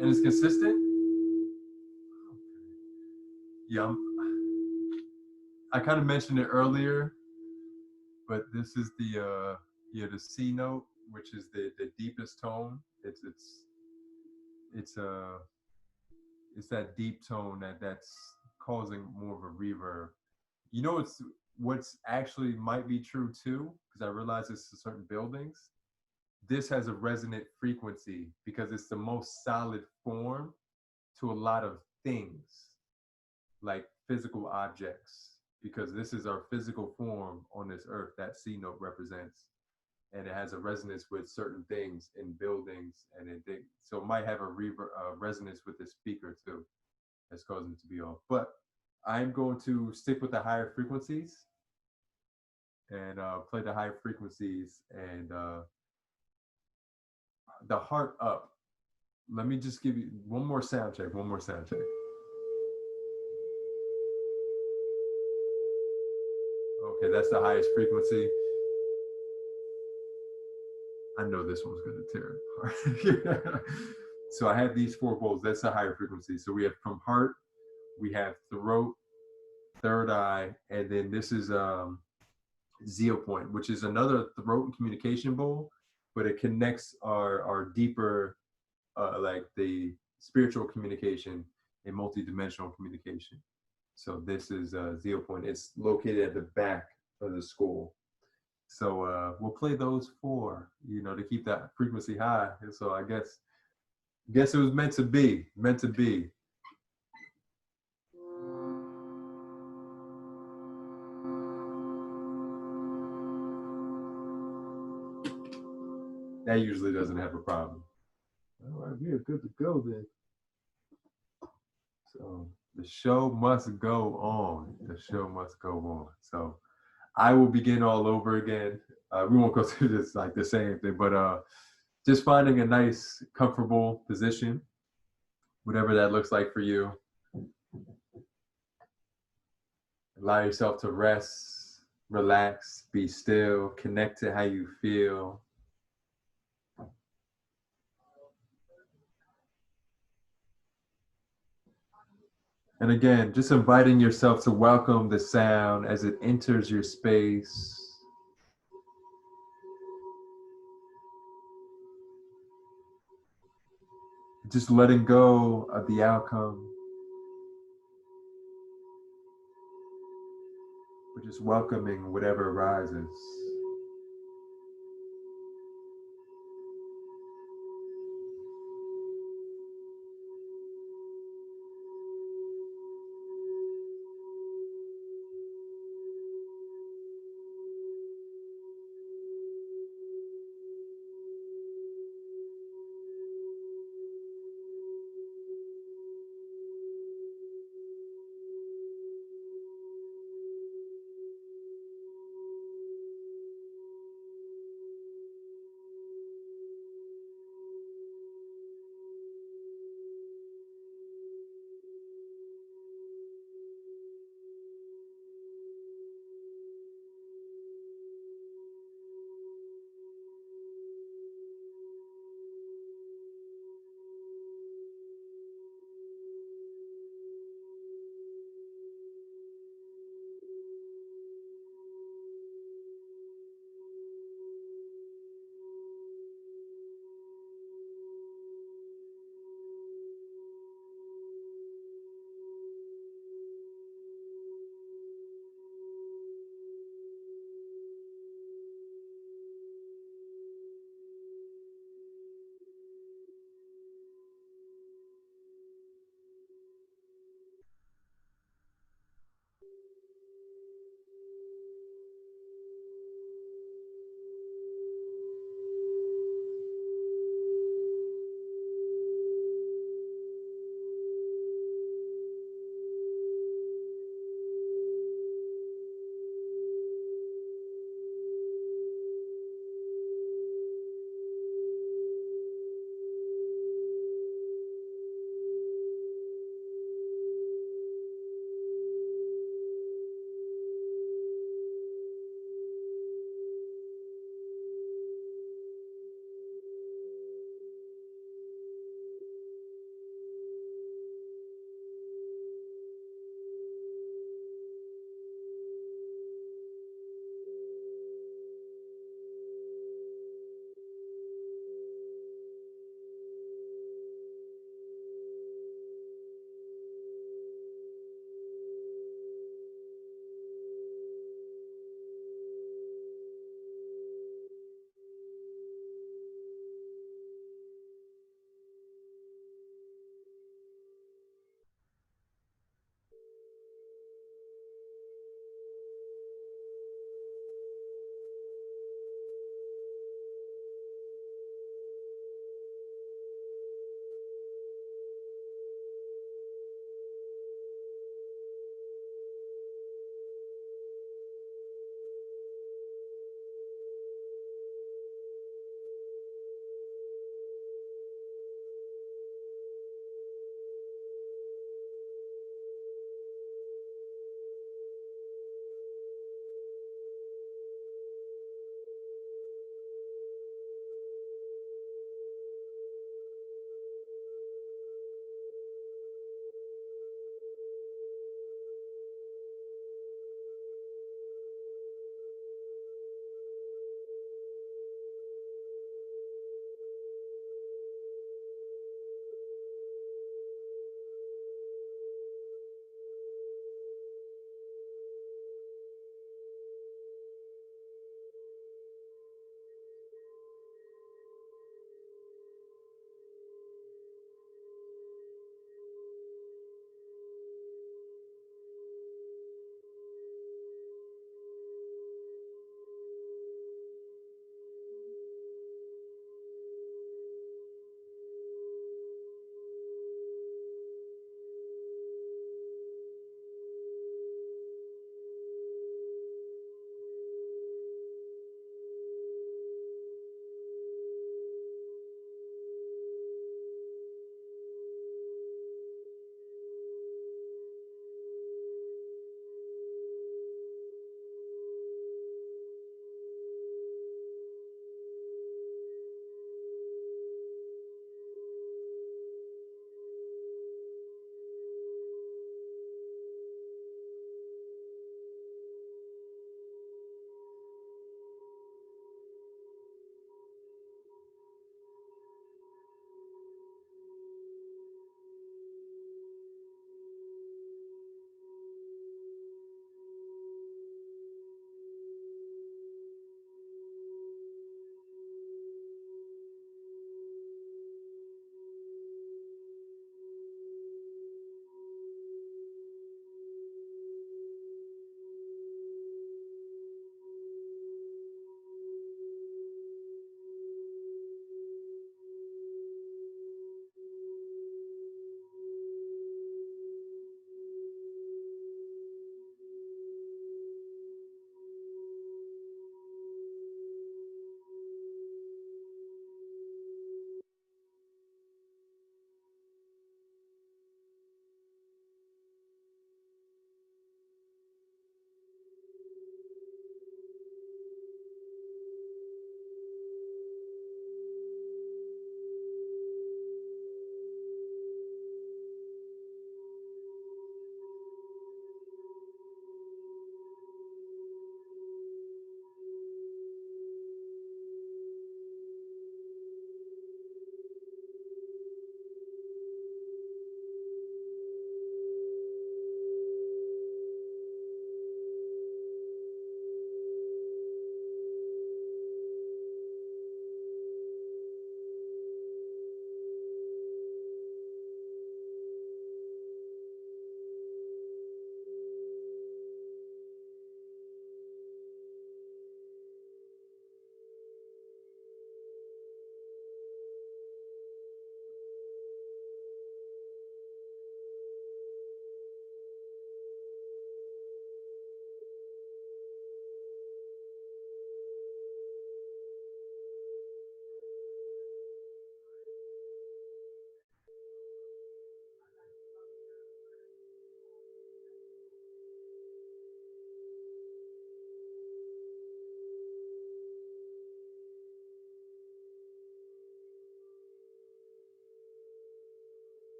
And it's consistent? Yeah, I kind of mentioned it earlier, but this is the C note, which is the deepest tone. It's that deep tone that's causing more of a reverb. You know, what's actually might be true too, because I realize it's in certain buildings. This has a resonant frequency because it's the most solid form to a lot of things, like physical objects, because this is our physical form on this earth that C note represents. And it has a resonance with certain things in buildings and in things. So it might have a resonance with the speaker too, that's causing it to be off. But I'm going to stick with the higher frequencies and play the higher frequencies and the heart up. Let me just give you one more sound check. Okay, that's the highest frequency. I know this one's going to tear it apart. So I have these 4 bowls. That's the higher frequency. So we have from heart, we have throat, third eye, and then this is Zeo point, which is another throat and communication bowl, but it connects our deeper, like the spiritual communication and multidimensional communication. So this is Zeo point. It's located at the back of the skull. So we'll play those 4, to keep that frequency high. And so I guess it was meant to be, meant to be. That usually doesn't have a problem. All right, we are good to go then. So the show must go on. The show must go on. So I will begin all over again. We won't go through this like the same thing, but just finding a nice, comfortable position, whatever that looks like for you. Allow yourself to rest, relax, be still, connect to how you feel. And again, just inviting yourself to welcome the sound as it enters your space. Just letting go of the outcome. We're just welcoming whatever arises.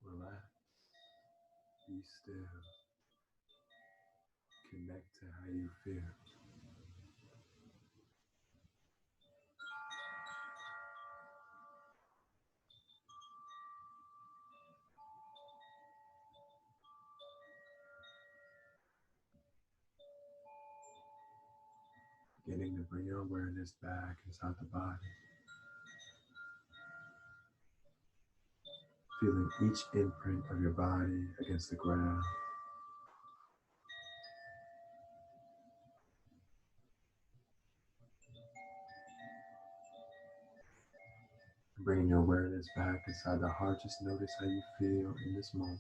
Relax. Be still. Connect to how you feel. Beginning to bring your awareness back inside the body. Feeling each imprint of your body against the ground. Bringing your awareness back inside the heart. Just notice how you feel in this moment.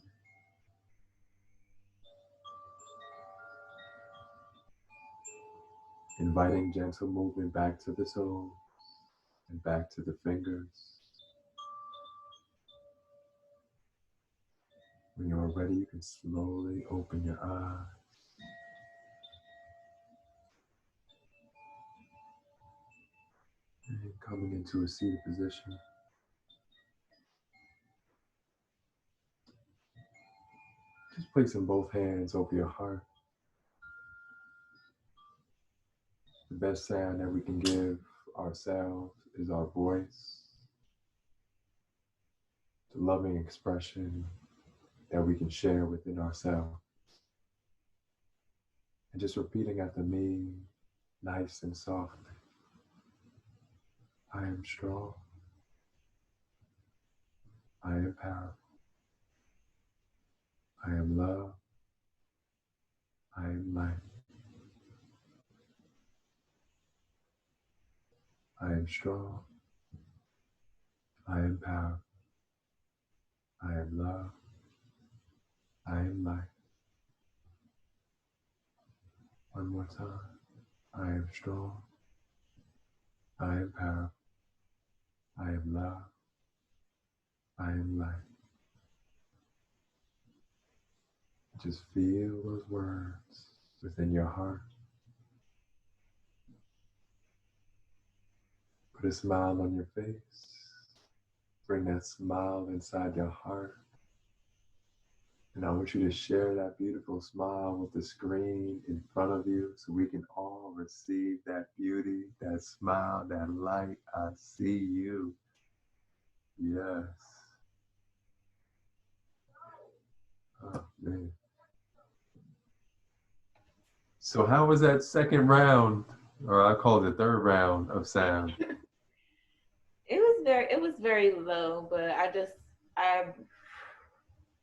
Inviting gentle movement back to the toes and back to the fingers. When you are ready, you can slowly open your eyes. And coming into a seated position. Just placing both hands over your heart. The best sound that we can give ourselves is our voice. The loving expression that we can share within ourselves. And just repeating after me, nice and softly. I am strong. I am powerful. I am love. I am light. I am strong. I am powerful. I am love. I am light. One more time. I am strong. I am powerful. I am love. I am light. Just feel those words within your heart. Put a smile on your face. Bring that smile inside your heart. And I want you to share that beautiful smile with the screen in front of you so we can all receive that beauty, that smile, that light. I see you. Yes. Oh, man. So how was that second round, or I call it the third round of sound? was very low, but I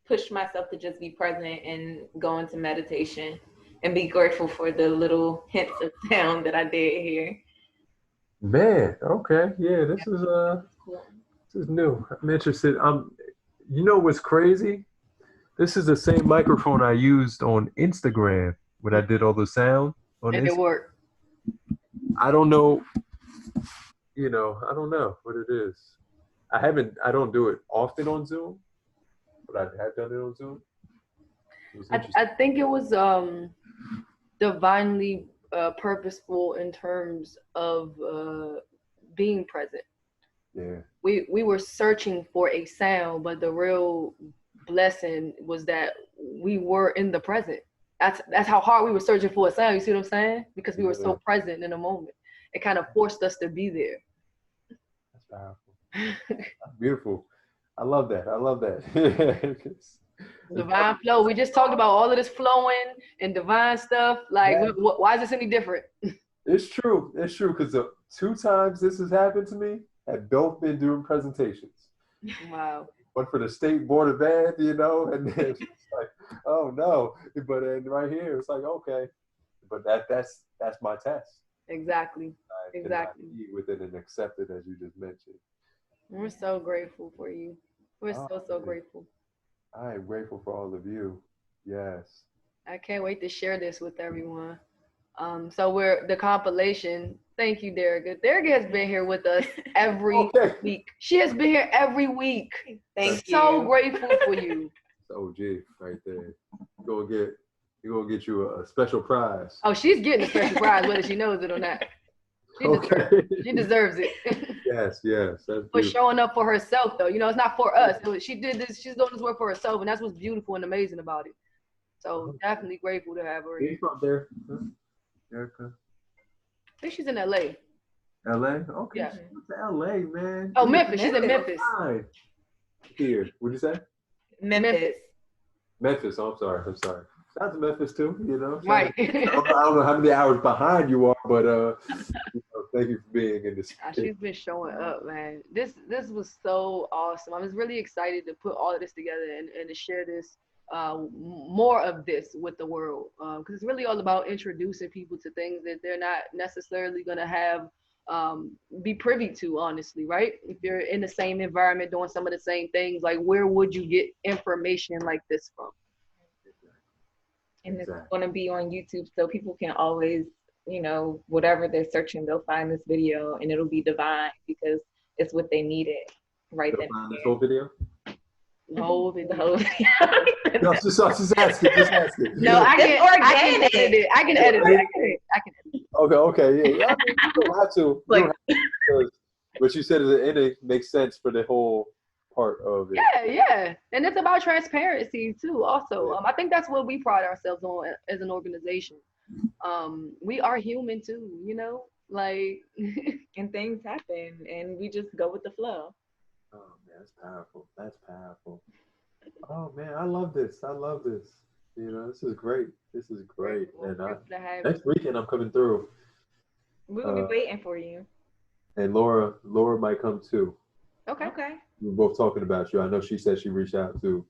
pushed myself to just be present and go into meditation and be grateful for the little hints of sound that I did hear. Man, okay, yeah, this is new. I'm interested. You know what's crazy? This is the same microphone I used on Instagram when I did all the sound on And it Instagram. worked. I don't know. I don't know what it is. I don't do it often on Zoom, but I have done it on Zoom. It was interesting. I think it was divinely purposeful in terms of being present. Yeah. We were searching for a sound, but the real blessing was that we were in the present. That's how hard we were searching for a sound. You see what I'm saying? Because we were so present in the moment. It kind of forced us to be there. That's powerful. That's beautiful. I love that. Divine flow. We just talked about all of this flowing and divine stuff. Like, why is this any different? It's true. It's true because the 2 times this has happened to me have both been doing presentations. Wow. One for the State Board of Ed, and then it's like, oh no. But then right here, it's like, okay. But that's my test. Exactly. Exactly. Be with it and accept it, as you just mentioned. We're so grateful for you. We're so grateful. I am grateful for all of you. Yes. I can't wait to share this with everyone. So we're the compilation. Thank you, Derrica. Derrica has been here with us every week. She has been here every week. Thank you. So grateful for you. It's OG right there. You're gonna get you a special prize. Oh, she's getting a special prize, whether she knows it or not. She deserves it. Yes. That's for showing up for herself, though. It's not for us. She did this. She's doing this work for herself, and that's what's beautiful and amazing about it. So definitely grateful to have her here. She's from there, Derrica. I think she's in LA. LA? Okay. Yeah. She's to LA, man. Oh, Memphis. She's in Memphis. Here. What'd you say? Memphis. Memphis. Oh, I'm sorry. Shout out to Memphis too, Right. I don't know how many hours behind you are, but thank you for being in this. She's been showing up, man. This was so awesome. I was really excited to put all of this together and to share this, more of this with the world, because it's really all about introducing people to things that they're not necessarily going to have be privy to, honestly, right? If you're in the same environment doing some of the same things, like where would you get information like this from? And it's going to be on YouTube, so people can always, whatever they're searching, they'll find this video, and it'll be divine because it's what they needed right then. This whole video? The whole video. No, just asking. No, I can edit it. I can edit it. Okay, yeah. You don't have to. What you said at the end, it makes sense for the whole part of it. Yeah. And it's about transparency too, also. I think that's what we pride ourselves on as an organization. We are human too, like and things happen and we just go with the flow. Oh man, that's powerful. Oh man, I love this. This is great. And next weekend I'm coming through. We'll be waiting for you. And Laura might come too. Okay. We're both talking about you. I know she said she reached out to.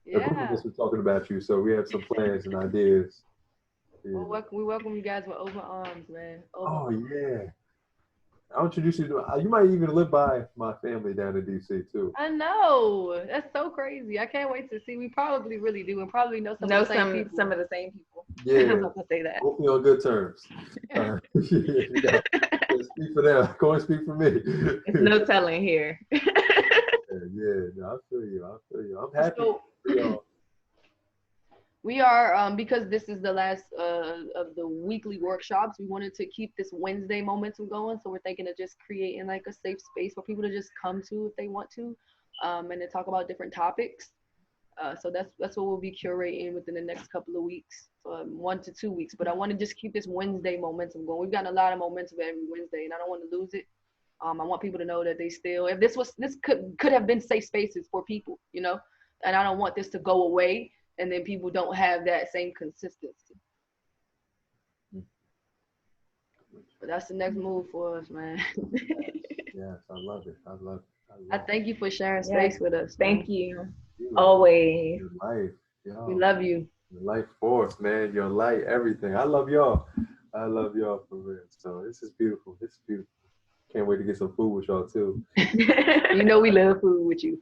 Yeah. Both of us were talking about you, so we have some plans and ideas. Yeah. Well, we welcome you guys with open arms, man. Yeah. I'll introduce you to. You might even live by my family down in DC too. I know. That's so crazy. I can't wait to see. We probably really do, and probably know some of the same people. Yeah. I'm not gonna say that. Hopefully on good terms. Speak for them. Go and speak for me. No telling here. I feel you. I'm happy for y'all. We are, because this is the last of the weekly workshops, we wanted to keep this Wednesday momentum going. So we're thinking of just creating like a safe space for people to just come to if they want to, and to talk about different topics. So that's what we'll be curating within the next couple of weeks, 1 to 2 weeks. But I want to just keep this Wednesday momentum going. We've gotten a lot of momentum every Wednesday, and I don't want to lose it. I want people to know that they still, if this could have been safe spaces for people, and I don't want this to go away and then people don't have that same consistency. But that's the next move for us, man. Yes, I love it. I thank you for sharing space with us. Thank you. Always. Your life. We love you. Your life force, man. Your light, everything. I love y'all. I love y'all for real. So this is beautiful. This is beautiful. Can't wait to get some food with y'all too. You know we love food with you.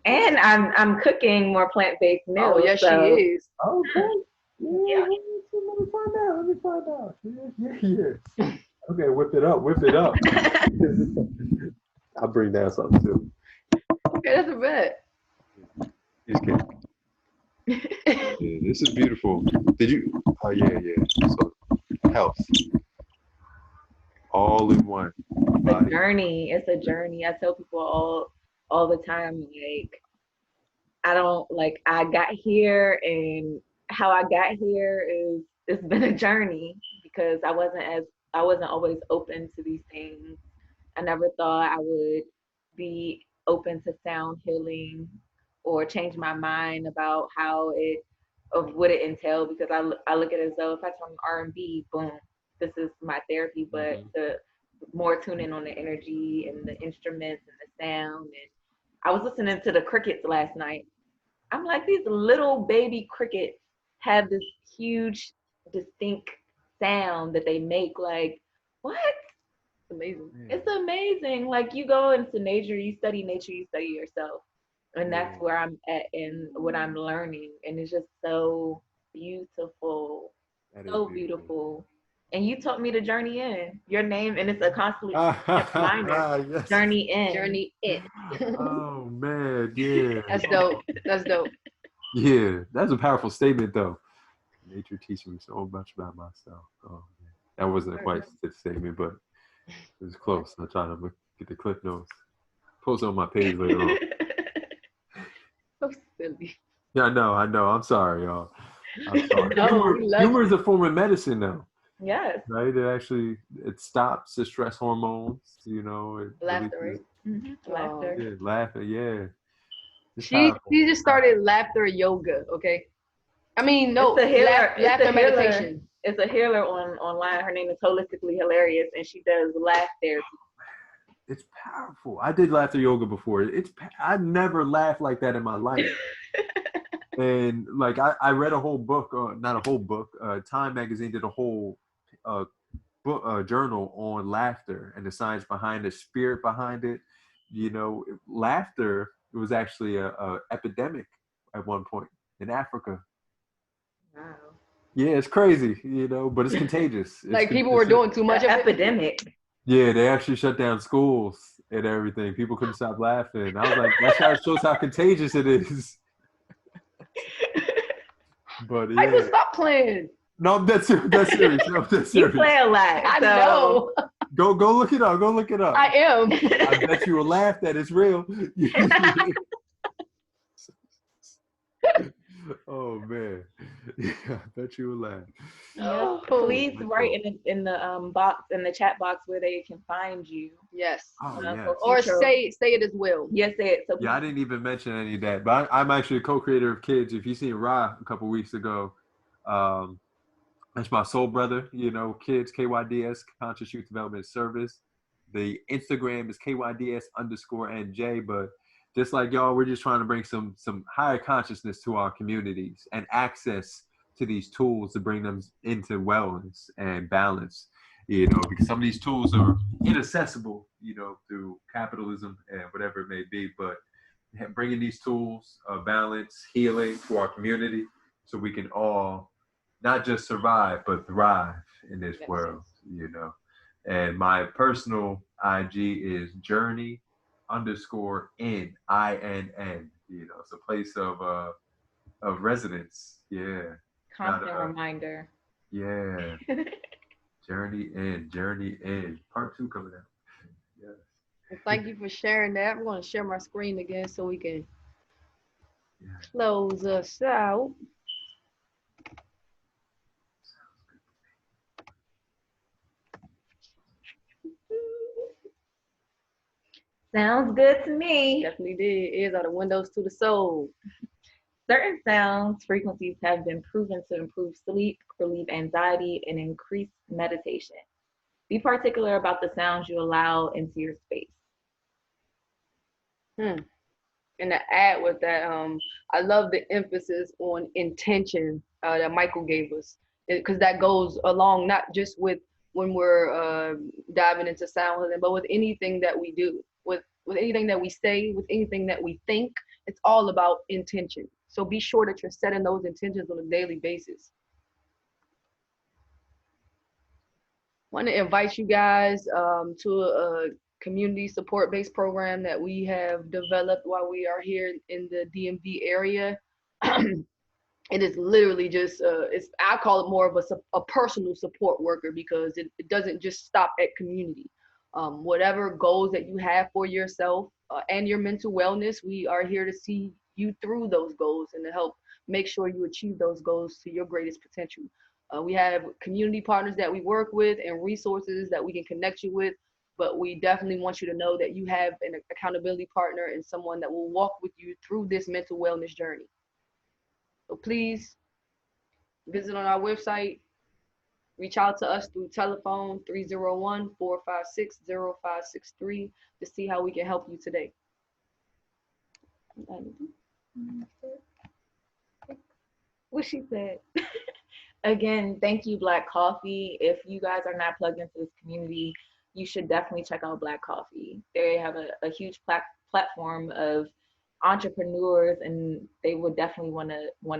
And I'm cooking more plant-based meals. Oh, yes, she is. Okay. Yeah. Let me find out. Yeah. Okay, whip it up. I'll bring down something too. Okay, that's a bet. Just kidding. Yeah, this is beautiful. Did you? Oh yeah. So health, all in one. It's a journey. It's a journey. I tell people all the time, like, I got here, and how I got here it's been a journey, because I wasn't always open to these things. I never thought I would be open to sound healing or change my mind about of what it entailed, because I look at it as though if I turn R&B, boom, this is my therapy. But the more tune in on the energy and the instruments and the sound. And I was listening to the crickets last night. I'm like, these little baby crickets have this huge, distinct sound that they make. Like, what? It's amazing. It's amazing. Like, you go into nature, you study yourself. And that's where I'm at and what I'm learning. And it's just so beautiful. So beautiful. And you taught me to journey in. Your name, and it's a constant reminder. Yes. Journey in. Journey in. Oh man, yeah. That's dope. That's dope. Yeah, that's a powerful statement though. Nature teaches me so much about myself. Oh man. That wasn't quite a statement, but it was close. I'm trying to get the clip notes. Post it on my page later on. So silly. Yeah, I know. I'm sorry, y'all. I'm sorry. No, humor is a form of medicine now. Yes. Right? It stops the stress hormones, you know. Laughter, right? Laughter. Yeah, laughter, yeah. She just started laughter yoga, okay? I mean, no, it's a healer, laughter meditation. It's a healer online. Her name is Holistically Hilarious, and she does laugh therapy. It's powerful. I did laughter yoga before. I never laughed like that in my life. And like I read a whole book, not a whole book. Time magazine did a whole book journal on laughter and the science behind it, spirit behind it. You know, laughter was actually a epidemic at one point in Africa. Wow. Yeah, it's crazy, you know, but it's contagious. Like people were doing too much of it. Epidemic. Yeah, they actually shut down schools and everything. People couldn't stop laughing. I was like, that shows how contagious it is. But yeah. Michael, stop playing. No, that's serious. No, that's serious. You play a lot. I know. Go look it up. Go look it up. I am. I bet you will laugh that it's real. Oh man, yeah, I bet you will laugh. Yeah. Please write in the box, in the chat box, where they can find you. Yes. Oh, yes. Or say it as well. Yes, say it. So yeah, I didn't even mention any of that, but I'm actually a co-creator of KYDS. If you seen Ra a couple weeks ago, that's my soul brother. You know, KYDS, KYDS, Conscious Youth Development Service. The Instagram is KYDS_NJ, but just like y'all, we're just trying to bring some higher consciousness to our communities and access to these tools to bring them into wellness and balance, you know, because some of these tools are inaccessible, you know, through capitalism and whatever it may be, but bringing these tools of balance, healing to our community so we can all not just survive, but thrive in this world, you know. And my personal IG is Journey_in, INN. You know, it's a place of residence. Yeah. Constant reminder. Yeah. Journey in. Part 2 coming out. Yes. Well, thank you for sharing that. I'm going to share my screen again so we can close us out. Sounds good to me. Definitely did. Ears are the windows to the soul. Certain sounds frequencies have been proven to improve sleep, relieve anxiety, and increase meditation. Be particular about the sounds you allow into your space. And to add with that, I love the emphasis on intention that Mychal gave us, because that goes along not just with when we're diving into sound healing, but with anything that we do, with anything that we say, with anything that we think. It's all about intention. So be sure that you're setting those intentions on a daily basis. Want to invite you guys to a community support-based program that we have developed while we are here in the DMV area. It is literally just I call it more of a personal support worker, because it doesn't just stop at community. Whatever goals that you have for yourself and your mental wellness, we are here to see you through those goals and to help make sure you achieve those goals to your greatest potential. We have community partners that we work with and resources that we can connect you with, but we definitely want you to know that you have an accountability partner and someone that will walk with you through this mental wellness journey. So please visit on our website, reach out to us through telephone 301-456-0563 to see how we can help you today. What she said. Again, thank you, Black Coffee. If you guys are not plugged into this community, you should definitely check out Black Coffee. They have a huge platform of entrepreneurs, and they would definitely want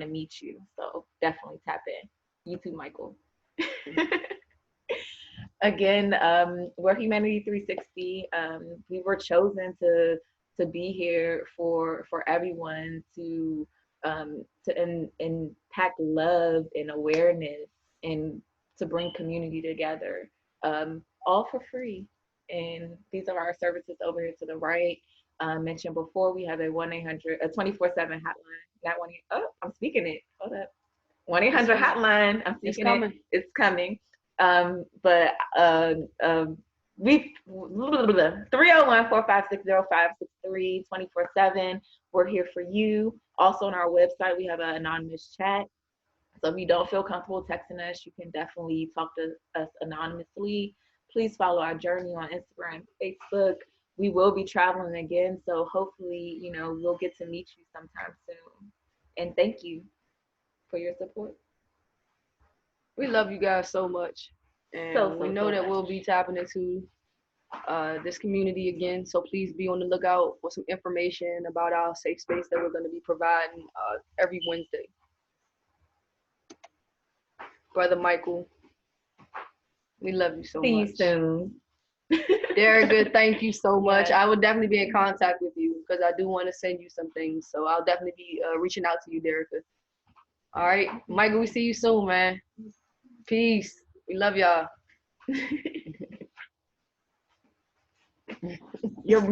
to meet you. So definitely tap in. You too, Mychal. Again, we're Humanity 360. We were chosen to be here for everyone to impact love and awareness and to bring community together, all for free. And these are our services over here to the right. Mentioned before, we have a 1-800, a 24/7 hotline. Not one. Oh, I'm speaking it. Hold up. 1-800 hotline. I'm speaking it. It's coming. But we 301-456-0563 24/7. We're here for you. Also on our website, we have an anonymous chat. So if you don't feel comfortable texting us, you can definitely talk to us anonymously. Please follow our journey on Instagram, Facebook. We will be traveling again, so hopefully, we'll get to meet you sometime soon. And thank you for your support. We love you guys so much. And we know that we'll be tapping into this community again. So please be on the lookout for some information about our safe space that we're going to be providing every Wednesday. Brother Mychal, we love you so much. See you soon. Very good. Thank you so much. Yes. I will definitely be in contact with you because I do want to send you some things. So I'll definitely be reaching out to you, Derica. All right. Mychal, we see you soon, man. Peace. We love y'all. You're